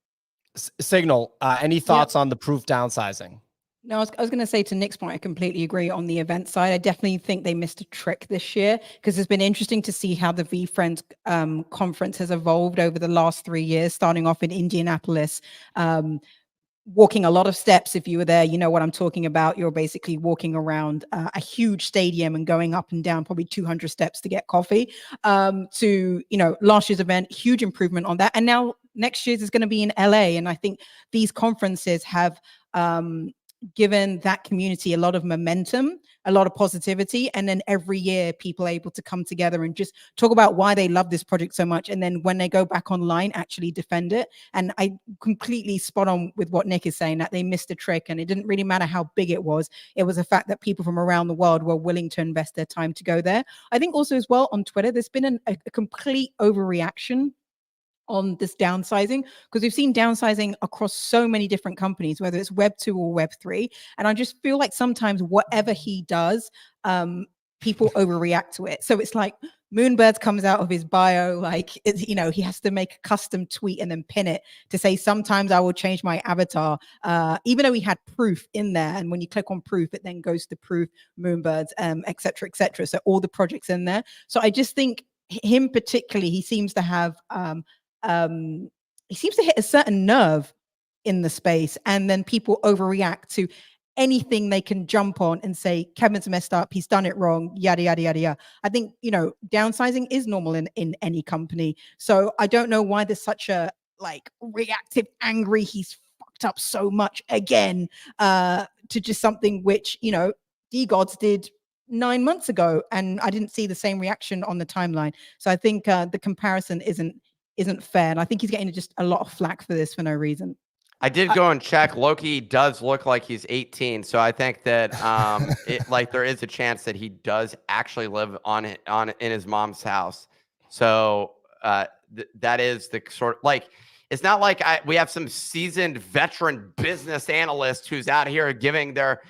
Signal, any thoughts on the proof downsizing? No, I was going to say, to Nick's point, I completely agree on the event side. I definitely think they missed a trick this year, because it's been interesting to see how the VFriends conference has evolved over the last 3 years, starting off in Indianapolis, walking a lot of steps. If you were there, you know what I'm talking about. You're basically walking around a huge stadium and going up and down probably 200 steps to get coffee. To, last year's event, huge improvement on that. And now next year's is going to be in LA. And I think these conferences have given that community a lot of momentum, a lot of positivity. And then every year people are able to come together and just talk about why they love this project so much. And then when they go back online, actually defend it. And I completely spot on with what Nick is saying, that they missed a trick, and it didn't really matter how big it was. It was the fact that people from around the world were willing to invest their time to go there. I think also as well on Twitter, there's been a complete overreaction on this downsizing, because we've seen downsizing across so many different companies, whether it's Web 2 or Web 3. And I just feel like sometimes whatever he does, people overreact to it. So it's like Moonbirds comes out of his bio, like, he has to make a custom tweet and then pin it to say, sometimes I will change my avatar, even though he had proof in there. And when you click on proof, it then goes to proof, Moonbirds, et cetera, et cetera. So all the projects in there. So I just think him particularly, he seems to have, he seems to hit a certain nerve in the space, and then people overreact to anything they can jump on and say, Kevin's messed up, he's done it wrong, yada, yada, yada, yada. I think, downsizing is normal in any company. So I don't know why there's such a reactive, angry, he's fucked up so much again, to just something which, Degens did 9 months ago, and I didn't see the same reaction on the timeline. So I think the comparison isn't fair, and I think he's getting just a lot of flack for this for no reason. I did go and check. Loki does look like he's 18, so I think that there is a chance that he does actually live in his mom's house. So that is the sort of it's not like we have some seasoned veteran business analyst who's out here giving their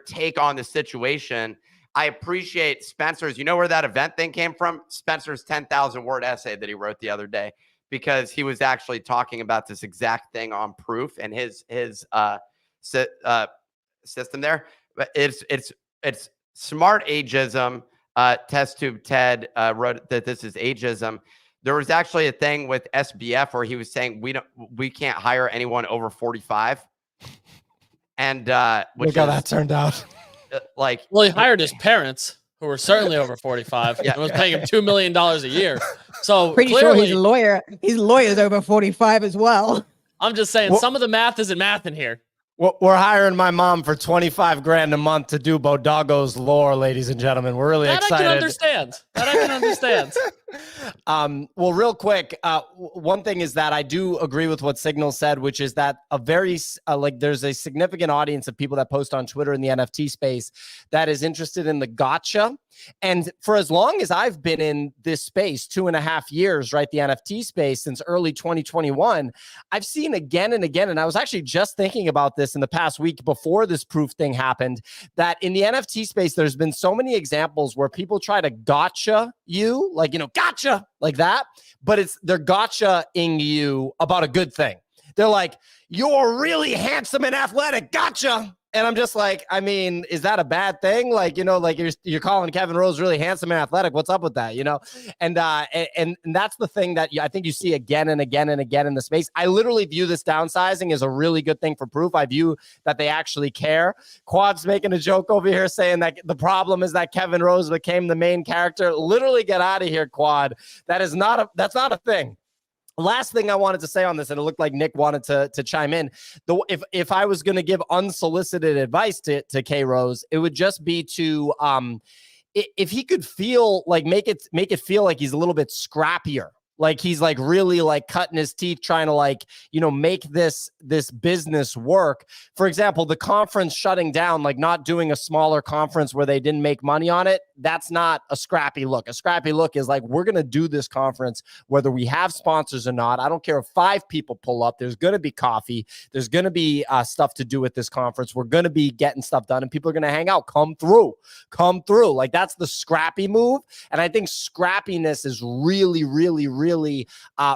take on the situation. I appreciate Spencer's. You know where that event thing came from? Spencer's 10,000 word essay that he wrote the other day, because he was actually talking about this exact thing on proof and his system there. But it's smart ageism. Test Tube Ted wrote that this is ageism. There was actually a thing with SBF where he was saying we can't hire anyone over 45. And look how that turned out. Well, he hired his parents, who were certainly over 45, and was paying him $2 million a year. So pretty clearly, sure he's a lawyer. His lawyer's over 45 as well. I'm just saying, some of the math isn't math in here. We're hiring my mom for $25,000 a month to do Bodago's lore, ladies and gentlemen. We're really excited. That I can understand. Well, real quick, one thing is that I do agree with what Signal said, which is that there's a significant audience of people that post on Twitter in the NFT space that is interested in the gotcha. And for as long as I've been in this space, 2.5 years, right, the NFT space since early 2021, I've seen again and again, and I was actually just thinking about this in the past week before this proof thing happened, that in the NFT space, there's been so many examples where people try to gotcha you, like, gotcha, like that, but they're gotcha-ing you about a good thing. They're like, you're really handsome and athletic, gotcha. And I'm just like, I mean, is that a bad thing? Like, like you're calling Kevin Rose really handsome and athletic. What's up with that? And that's the thing that I think you see again and again and again in the space. I literally view this downsizing as a really good thing for proof. I view that they actually care. Quad's making a joke over here saying that the problem is that Kevin Rose became the main character. Literally get out of here, Quad. that's not a thing. Last thing I wanted to say on this, and it looked like Nick wanted to chime in. If I was going to give unsolicited advice to K Rose, it would just be to if he could feel like make it feel like he's a little bit scrappier. Like he's like really like cutting his teeth trying to like, make this business work. For example, the conference shutting down, like not doing a smaller conference where they didn't make money on it. That's not a scrappy look. A scrappy look is like, we're going to do this conference, whether we have sponsors or not. I don't care if 5 people pull up. There's going to be coffee. There's going to be stuff to do at this conference. We're going to be getting stuff done and people are going to hang out. Come through. Like that's the scrappy move. And I think scrappiness is really, really, really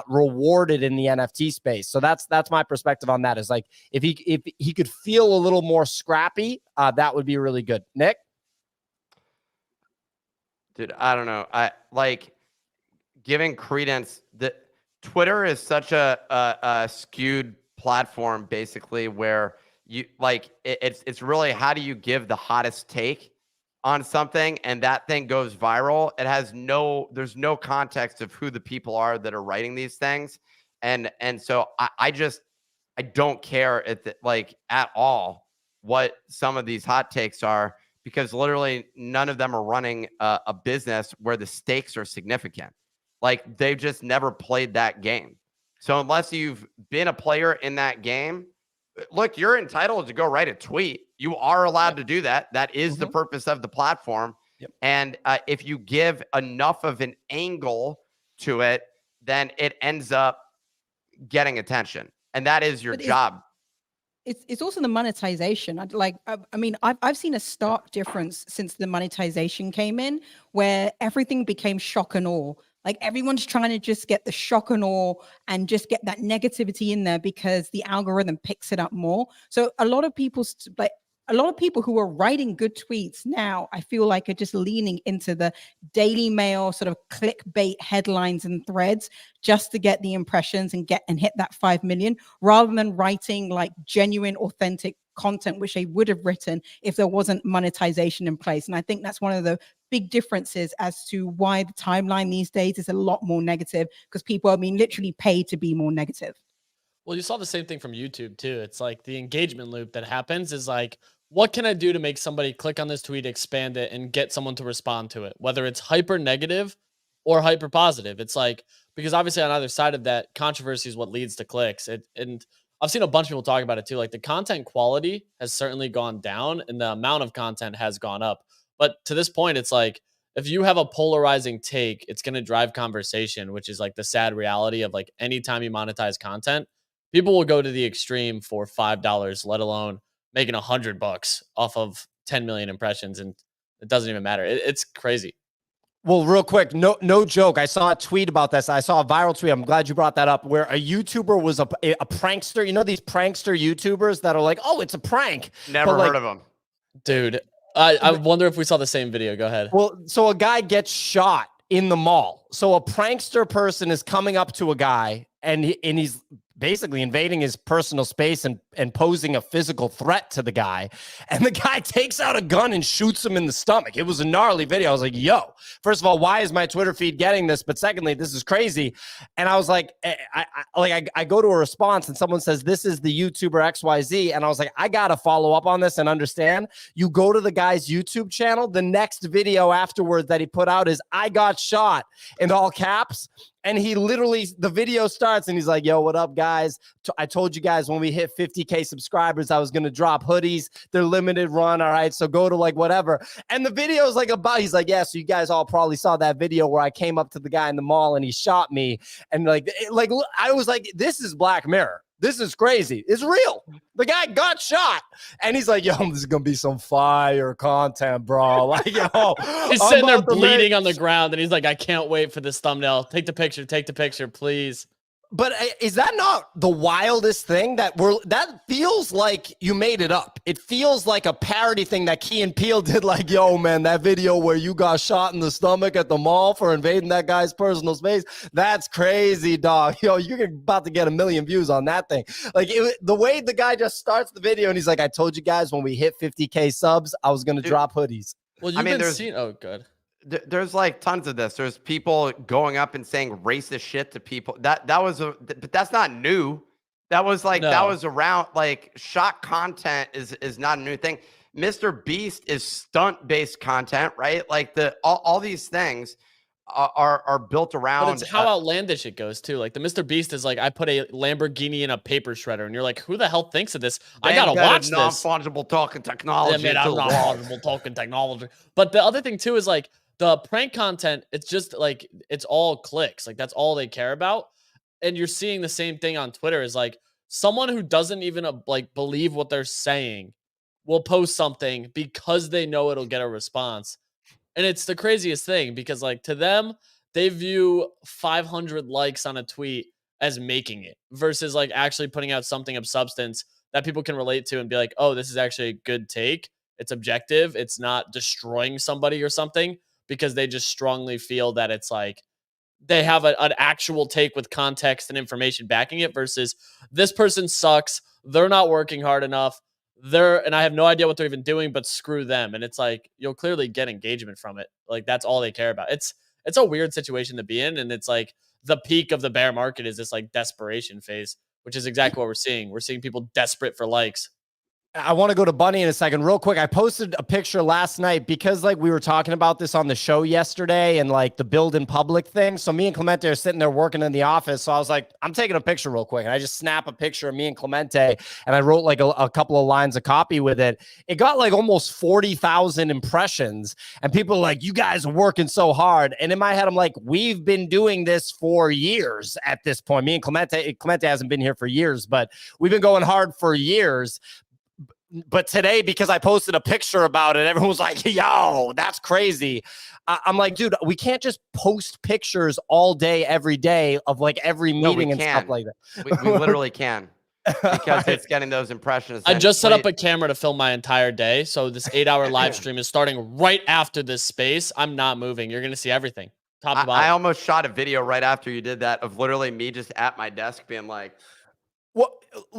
rewarded in the NFT space. So that's my perspective on that. Is like if he could feel a little more scrappy, that would be really good. Nick, dude, I don't know. I like giving credence that Twitter is such a skewed platform, basically, where you like it's really how do you give the hottest take on something and that thing goes viral. There's no context of who the people are that are writing these things. And so I don't care at all what some of these hot takes are, because literally none of them are running a business where the stakes are significant. Like they've just never played that game. So unless you've been a player in that game, look, you're entitled to go write a tweet. You are allowed to do that. That is the purpose of the platform. Yep. And if you give enough of an angle to it, then it ends up getting attention. And that is your job. It's also the monetization. I've seen a stark difference since the monetization came in, where everything became shock and awe. Like everyone's trying to just get the shock and awe and just get that negativity in there because the algorithm picks it up more. So a lot of people who are writing good tweets now, I feel like are just leaning into the Daily Mail sort of clickbait headlines and threads just to get the impressions and hit that 5 million, rather than writing like genuine, authentic content, which they would have written if there wasn't monetization in place. And I think that's one of the big differences as to why the timeline these days is a lot more negative, because people are being literally paid to be more negative. Well, you saw the same thing from YouTube too. It's like the engagement loop that happens is like, what can I do to make somebody click on this tweet, expand it, and get someone to respond to it? Whether it's hyper negative or hyper positive. It's like, because obviously on either side of that, controversy is what leads to clicks. And I've seen a bunch of people talk about it too. Like the content quality has certainly gone down and the amount of content has gone up. But to this point, it's like, if you have a polarizing take, it's going to drive conversation, which is like the sad reality of like anytime you monetize content, people will go to the extreme for $5, let alone making $100 off of 10 million impressions. And it doesn't even matter. It's crazy. Well, real quick, no joke. I saw a tweet about this. I saw a viral tweet. I'm glad you brought that up, where a YouTuber was a prankster. You know, these prankster YouTubers that are like, oh, it's a prank. Never heard of them. Dude, I wonder if we saw the same video. Go ahead. Well, so a guy gets shot in the mall. So a prankster person is coming up to a guy and he's basically invading his personal space and posing a physical threat to the guy. And the guy takes out a gun and shoots him in the stomach. It was a gnarly video. I was like, yo, first of all, why is my Twitter feed getting this? But secondly, this is crazy. And I was like, I go to a response and someone says, this is the YouTuber XYZ. And I was like, I got to follow up on this and understand. You go to the guy's YouTube channel. The next video afterwards that he put out is, I got shot, in all caps. And he literally, the video starts and he's like, yo, what up, guys? I told you guys when we hit 50K subscribers, I was going to drop hoodies. They're limited run. All right. So go to like whatever. And the video is like he's like, yeah, so you guys all probably saw that video where I came up to the guy in the mall and he shot me. And like I was like, this is Black Mirror. This is crazy. It's real. The guy got shot. And he's like, yo, this is going to be some fire content, bro. Like, yo. He's sitting there bleeding on the ground. And he's like, I can't wait for this thumbnail. Take the picture, please. But is that not the wildest thing that feels like you made it up? It feels like a parody thing that Key and Peele did. Like, yo, man, that video where you got shot in the stomach at the mall for invading that guy's personal space. That's crazy, dog. Yo, you're about to get 1 million views on that thing. Like the way the guy just starts the video and he's like, I told you guys when we hit 50K subs, I was going to drop hoodies. Well, you've been seeing, oh, good. There's like tons of this. There's people going up and saying racist shit to people. But that's not new. That was like, that was around, like, shock content is not a new thing. Mr. Beast is stunt-based content, right? Like all these things are built around. But it's how outlandish it goes too. Like the Mr. Beast is like, I put a Lamborghini in a paper shredder, and you're like, who the hell thinks of this? I gotta watch this. Non-fungible talking technology. Yeah, man, I'm non-fungible talking technology. But the other thing too is like the prank content. It's just like it's all clicks. Like that's all they care about. And you're seeing the same thing on Twitter. Is like someone who doesn't even like believe what they're saying will post something because they know it'll get a response. And it's the craziest thing because, like, to them, they view 500 likes on a tweet as making it versus, like, actually putting out something of substance that people can relate to and be like, oh, this is actually a good take. It's objective. It's not destroying somebody or something because they just strongly feel that it's like they have an actual take with context and information backing it versus this person sucks. They're not working hard enough. And I have no idea what they're even doing, but screw them. And it's like, you'll clearly get engagement from it. Like that's all they care about. It's a weird situation to be in. And it's like the peak of the bear market is this like desperation phase, which is exactly what we're seeing. We're seeing people desperate for likes. I want to go to Bunny in a second. Real quick, I posted a picture last night because like we were talking about this on the show yesterday and like the build in public thing. So me and Clemente are sitting there working in the office. So I was like, I'm taking a picture real quick. And I just snap a picture of me and Clemente and I wrote like a couple of lines of copy with it. It got like almost 40,000 impressions and people are like, you guys are working so hard. And in my head, I'm like, we've been doing this for years at this point. Me and Clemente hasn't been here for years, but we've been going hard for years. But today, because I posted a picture about it, everyone was like, yo, that's crazy. I'm like, dude, we can't just post pictures all day, every day of like every meeting and stuff like that. We literally can because it's getting those impressions. I just set up a camera to film my entire day. So this 8-hour live stream is starting right after this space. I'm not moving. You're going to see everything. Top to bottom. I almost shot a video right after you did that of literally me just at my desk being like, well,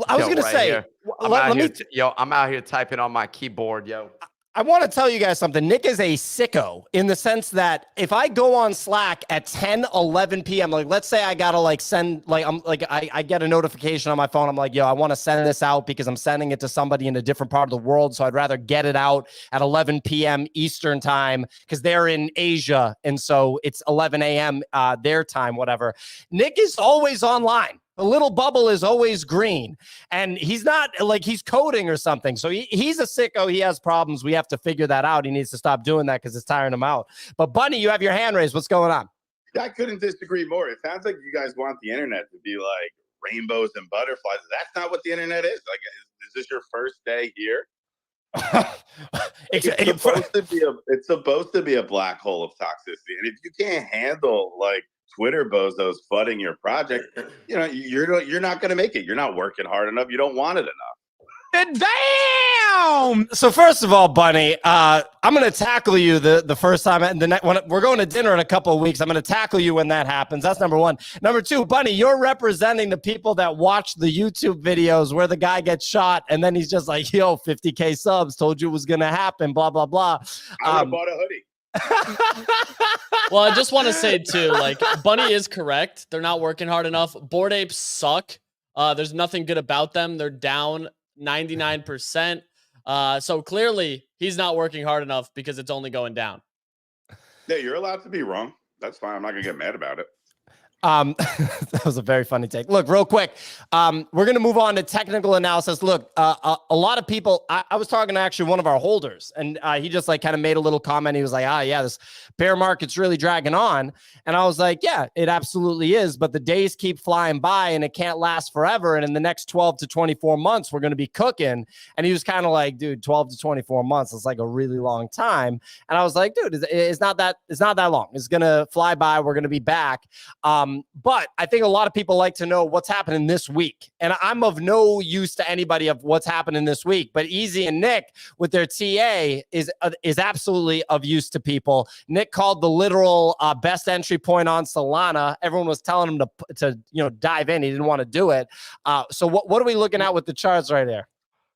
I was going to say, I'm out here typing on my keyboard, yo. I want to tell you guys something. Nick is a sicko in the sense that if I go on Slack at 10, 11 p.m., like let's say I got to like send, like I'm like, I get a notification on my phone. I'm like, yo, I want to send this out because I'm sending it to somebody in a different part of the world. So I'd rather get it out at 11 p.m. Eastern time because they're in Asia. And so it's 11 a.m. Their time, whatever. Nick is always online. The little bubble is always green, and he's not like he's coding or something. So he's a sicko. He has problems. We have to figure that out. He needs to stop doing that because it's tiring him out. But Bunny, you have your hand raised. What's going on? I couldn't disagree more. It sounds like you guys want the internet to be like rainbows and butterflies. That's not what the internet is. Like, is this your first day here? It's supposed to be a black hole of toxicity, and if you can't handle like Twitter bozos flooding your project, you know, you're not going to make it. You're not working hard enough. You don't want it enough. So first of all, Bunny, I'm going to tackle you the first time, and when we're going to dinner in a couple of weeks, I'm going to tackle you when that happens. That's number one. Number two, Bunny, you're representing the people that watch the YouTube videos where the guy gets shot, and then he's just like, "Yo, 50K subs, told you it was going to happen." Blah blah blah. I would have bought a hoodie. Well, I just want to say too, like Bunny is correct. They're not working hard enough. Bored Apes suck. There's nothing good about them. They're down 99%. So clearly he's not working hard enough because it's only going down. Yeah, you're allowed to be wrong. That's fine. I'm not gonna get mad about it. That was a very funny take. Look, real quick, we're going to move on to technical analysis. Look, a lot of people, I was talking to actually one of our holders, and he just like kind of made a little comment. He was like, yeah, this bear market's really dragging on. And I was like, yeah, it absolutely is. But the days keep flying by and it can't last forever. And in the next 12 to 24 months, we're going to be cooking. And he was kind of like, dude, 12 to 24 months is like a really long time. And I was like, dude, it's not that long. It's going to fly by. We're going to be back. But I think a lot of people like to know what's happening this week. And I'm of no use to anybody of what's happening this week. But Easy and Nick with their TA is absolutely of use to people. Nick called the literal best entry point on Solana. Everyone was telling him to dive in. He didn't want to do it. So what are we looking at with the charts right there?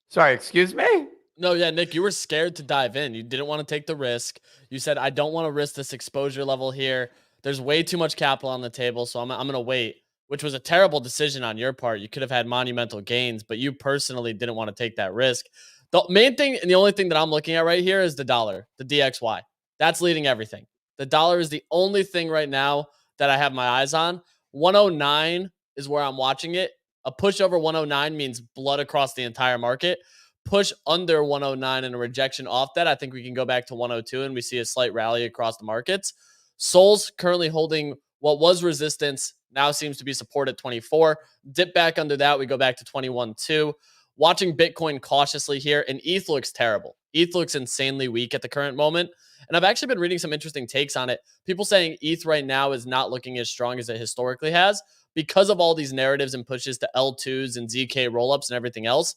Sorry, excuse me? No, yeah, Nick, you were scared to dive in. You didn't want to take the risk. You said, I don't want to risk this exposure level here. There's way too much capital on the table, so I'm going to wait, which was a terrible decision on your part. You could have had monumental gains, but you personally didn't want to take that risk. The main thing and the only thing that I'm looking at right here is the dollar, the DXY. That's leading everything. The dollar is the only thing right now that I have my eyes on. 109 is where I'm watching it. A push over 109 means blood across the entire market. Push under 109 and a rejection off that, I think we can go back to 102 and we see a slight rally across the markets. Sol's currently holding what was resistance, now seems to be support at 24. Dip back under that, we go back to 21.2. Watching Bitcoin cautiously here, and ETH looks terrible. ETH looks insanely weak at the current moment. And I've actually been reading some interesting takes on it. People saying ETH right now is not looking as strong as it historically has because of all these narratives and pushes to L2s and ZK rollups and everything else,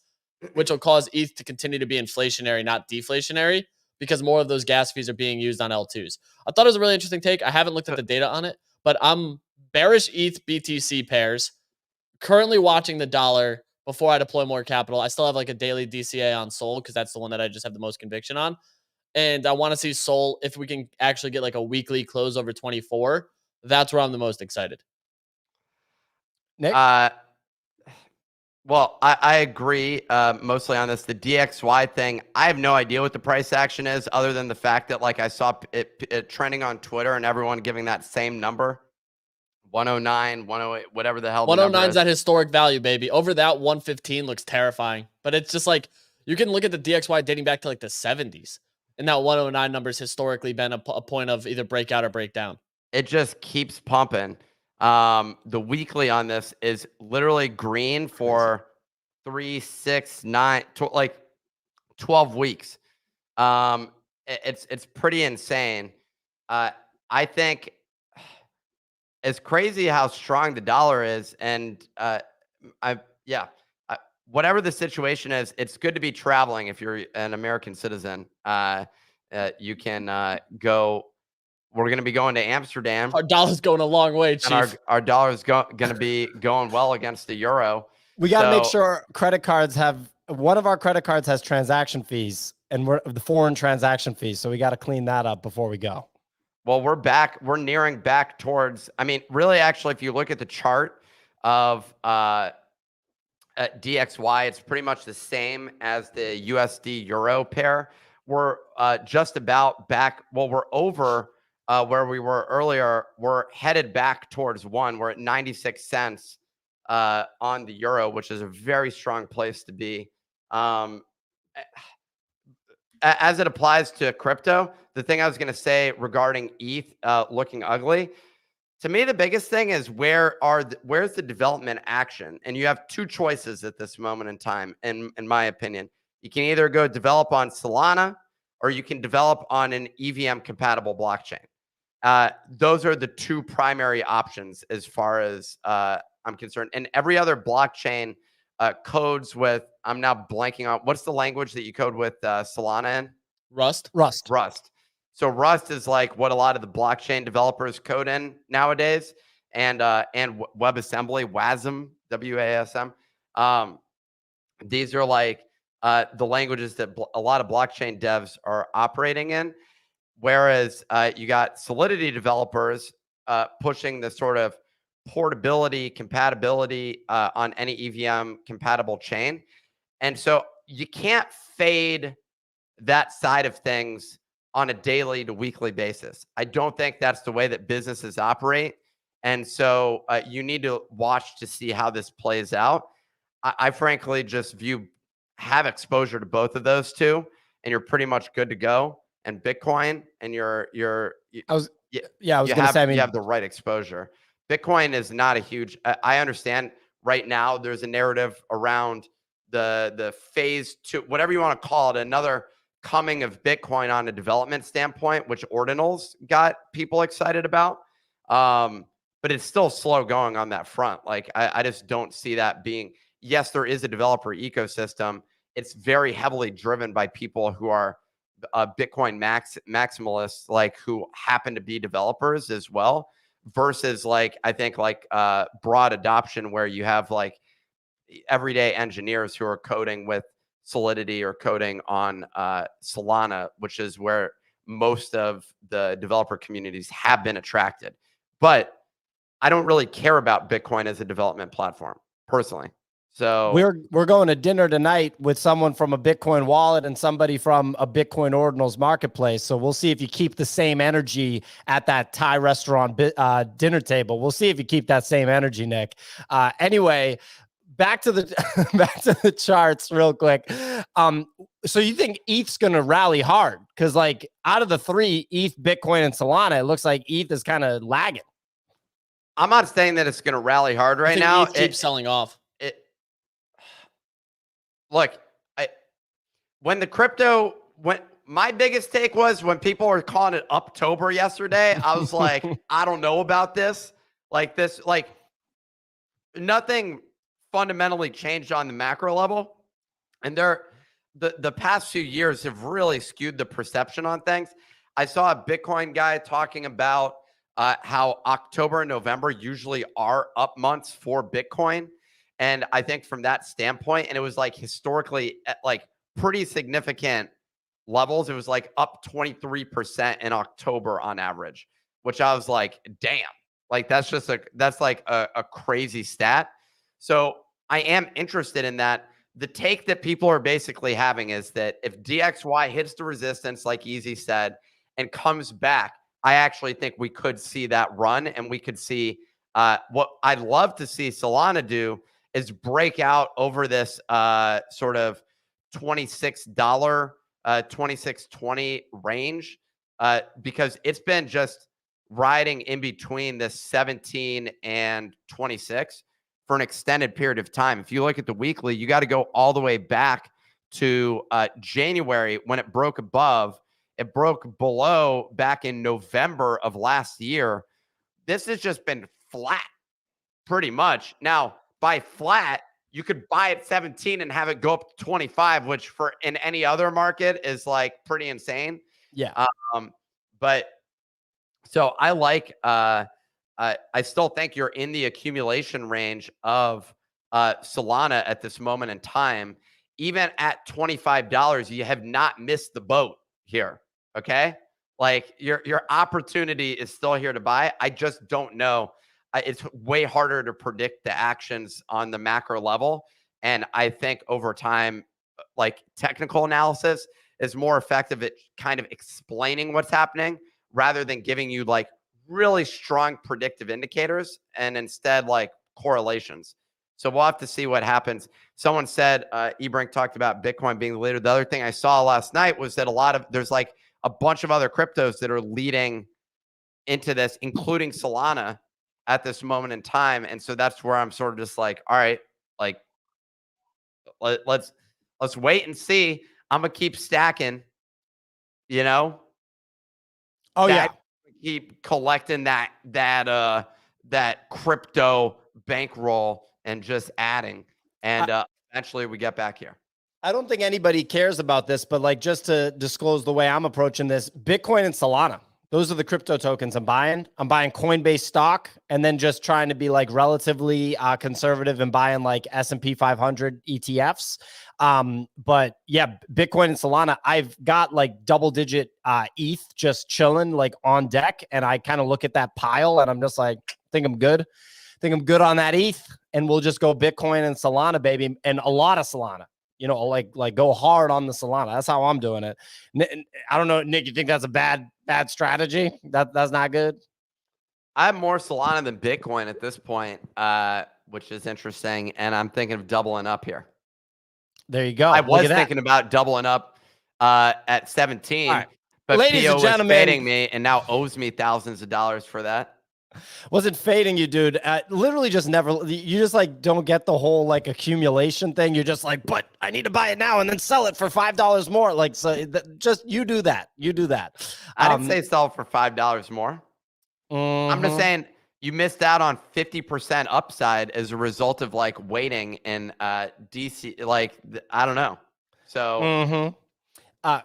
which will cause ETH to continue to be inflationary, not deflationary, because more of those gas fees are being used on L2s. I thought it was a really interesting take. I haven't looked at the data on it, but I'm bearish ETH BTC pairs, currently watching the dollar before I deploy more capital. I still have like a daily DCA on Sol because that's the one that I just have the most conviction on. And I want to see Sol, if we can actually get like a weekly close over 24, that's where I'm the most excited. Nick? Well, I agree mostly on this. The DXY thing, I have no idea what the price action is other than the fact that like I saw it trending on Twitter and everyone giving that same number. 109, 108, whatever the hell. 109 is that historic value, baby. Over that, 115 looks terrifying. But it's just like, you can look at the DXY dating back to like the 70s. And that 109 number has historically been a point of either breakout or breakdown. It just keeps pumping. The weekly on this is literally green for 3, 6, 9, like 12 weeks. It's pretty insane. I think it's crazy how strong the dollar is, and whatever the situation is, it's good to be traveling. If you're an American citizen, you can go. We're going to be going to Amsterdam. Our dollar's going a long way, Chief. And our dollar's going to be going well against the euro. We got to make sure credit cards have, one of our credit cards has transaction fees, and we're the foreign transaction fees. So we got to clean that up before we go. Well, we're nearing back towards, I mean, really, actually, if you look at the chart of DXY, it's pretty much the same as the USD euro pair. We're just about back. Well, we're over where we were earlier. We're headed back towards 1. We're at 96 cents on the euro, which is a very strong place to be. As it applies to crypto, the thing I was going to say regarding ETH looking ugly, to me, the biggest thing is where's the development action? And you have two choices at this moment in time, in my opinion. You can either go develop on Solana or you can develop on an EVM compatible blockchain. Those are the two primary options as far as I'm concerned. And every other blockchain codes with, I'm now blanking on, what's the language that you code with Solana in? Rust. Rust. So Rust is like what a lot of the blockchain developers code in nowadays, and WebAssembly, WASM, WASM. These are like the languages that a lot of blockchain devs are operating in. Whereas you got Solidity developers pushing the sort of portability, compatibility on any EVM compatible chain. And so you can't fade that side of things on a daily to weekly basis. I don't think that's the way that businesses operate. And so you need to watch to see how this plays out. I frankly just have exposure to both of those two, and you're pretty much good to go. And Bitcoin, and you gonna say, I mean, you have the right exposure. Bitcoin is not a huge. I understand right now there's a narrative around the phase 2, whatever you want to call it, another coming of Bitcoin on a development standpoint, which Ordinals got people excited about. But it's still slow going on that front. Like I just don't see that being. Yes, there is a developer ecosystem. It's very heavily driven by people who are Bitcoin maximalists, like who happen to be developers as well, versus like I think like broad adoption where you have like everyday engineers who are coding with Solidity or coding on Solana, which is where most of the developer communities have been attracted. But I don't really care about Bitcoin as a development platform personally. So we're going to dinner tonight with someone from a Bitcoin wallet and somebody from a Bitcoin Ordinals marketplace. So we'll see if you keep the same energy at that Thai restaurant dinner table. We'll see if you keep that same energy, Nick. Anyway, back to the charts real quick. So you think ETH's going to rally hard? Because like out of the three, ETH, Bitcoin, and Solana, it looks like ETH is kind of lagging. I'm not saying that it's going to rally hard right now. ETH keeps selling off. Look, when my biggest take was when people were calling it Uptober yesterday, I was like, I don't know about this. Like nothing fundamentally changed on the macro level. And the past few years have really skewed the perception on things. I saw a Bitcoin guy talking about how October and November usually are up months for Bitcoin. And I think from that standpoint, and it was like historically at like pretty significant levels, it was like up 23% in October on average, which I was like, damn, like that's like a crazy stat. So I am interested in that. The take that people are basically having is that if DXY hits the resistance, like Easy said, and comes back, I actually think we could see that run, and we could see what I'd love to see Solana do is break out over this sort of $26, $26.20 range because it's been just riding in between this 17 and 26 for an extended period of time. If you look at the weekly, you got to go all the way back to January when it broke above. It broke below back in November of last year. This has just been flat pretty much. Now, by flat, you could buy at 17 and have it go up to 25, which for in any other market is like pretty insane. Yeah. But so I like, I still think you're in the accumulation range of Solana at this moment in time. Even at $25, you have not missed the boat here. Okay. Like your opportunity is still here to buy. I just don't know. It's way harder to predict the actions on the macro level. And I think over time, like technical analysis is more effective at kind of explaining what's happening rather than giving you like really strong predictive indicators and instead like correlations. So we'll have to see what happens. Someone said, Ebrink talked about Bitcoin being the leader. The other thing I saw last night was that there's like a bunch of other cryptos that are leading into this, including Solana at this moment in time. And so that's where I'm sort of just like, all right, like let's wait and see. I'm gonna keep stacking, you know. Oh yeah. Keep collecting that crypto bankroll and just adding. and eventually we get back here. I don't think anybody cares about this, but like just to disclose the way I'm approaching this, Bitcoin and Solana, those are the crypto tokens I'm buying. I'm buying Coinbase stock and then just trying to be like relatively conservative and buying like S&P 500 ETFs. But yeah, Bitcoin and Solana, I've got like double-digit ETH just chilling like on deck, and I kind of look at that pile and I'm just like, think I'm good. Think I'm good on that ETH, and we'll just go Bitcoin and Solana, baby, and a lot of Solana. You know, like go hard on the Solana. That's how I'm doing it. I don't know, Nick. You think that's a bad strategy? That's not good. I have more Solana than Bitcoin at this point, which is interesting, and I'm thinking of doubling up here. There you go. I was thinking about doubling up at 17, right. but Ladies Pio and was gentlemen, fading me and now owes me thousands of dollars for that. Wasn't fading you, dude. Literally just never, you just like don't get the whole like accumulation thing. You're just like, but I need to buy it now and then sell it for $5 more. Like, so just you do that. You do that. I didn't say sell for $5 more. I'm just saying you missed out on 50% upside as a result of like waiting in DC. Like, I don't know. So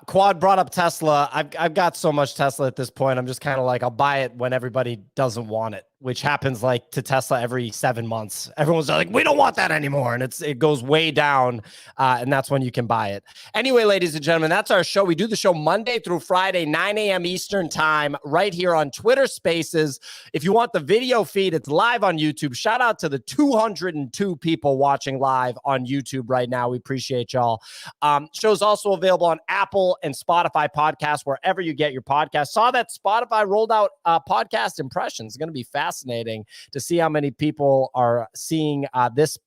Quad brought up Tesla. I've got so much Tesla at this point. I'm just kind of like, I'll buy it when everybody doesn't want it, which happens like to Tesla every 7 months. Everyone's like, we don't want that anymore. And it goes way down. And that's when you can buy it. Anyway, ladies and gentlemen, that's our show. We do the show Monday through Friday, 9 a.m. Eastern time, right here on Twitter Spaces. If you want the video feed, it's live on YouTube. Shout out to the 202 people watching live on YouTube right now. We appreciate y'all. Show's also available on Apple and Spotify podcasts, wherever you get your podcast. Saw that Spotify rolled out podcast impressions. It's going to be fascinating to see how many people are seeing this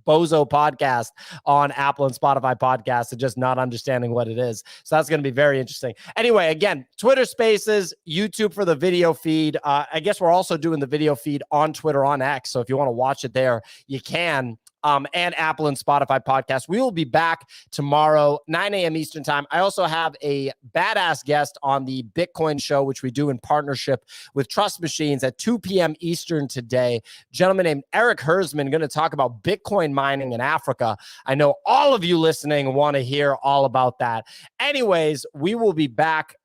bozo podcast on Apple and Spotify podcasts and just not understanding what it is. So that's going to be very interesting. Anyway, again, Twitter Spaces, YouTube for the video feed. I guess we're also doing the video feed on Twitter, on X. So if you want to watch it there, you can. And Apple and Spotify podcast. We will be back tomorrow, 9 a.m. Eastern time. I also have a badass guest on the Bitcoin show, which we do in partnership with Trust Machines at 2 p.m. Eastern today. Gentleman named Eric Hersman going to talk about Bitcoin mining in Africa. I know all of you listening want to hear all about that. Anyways, we will be back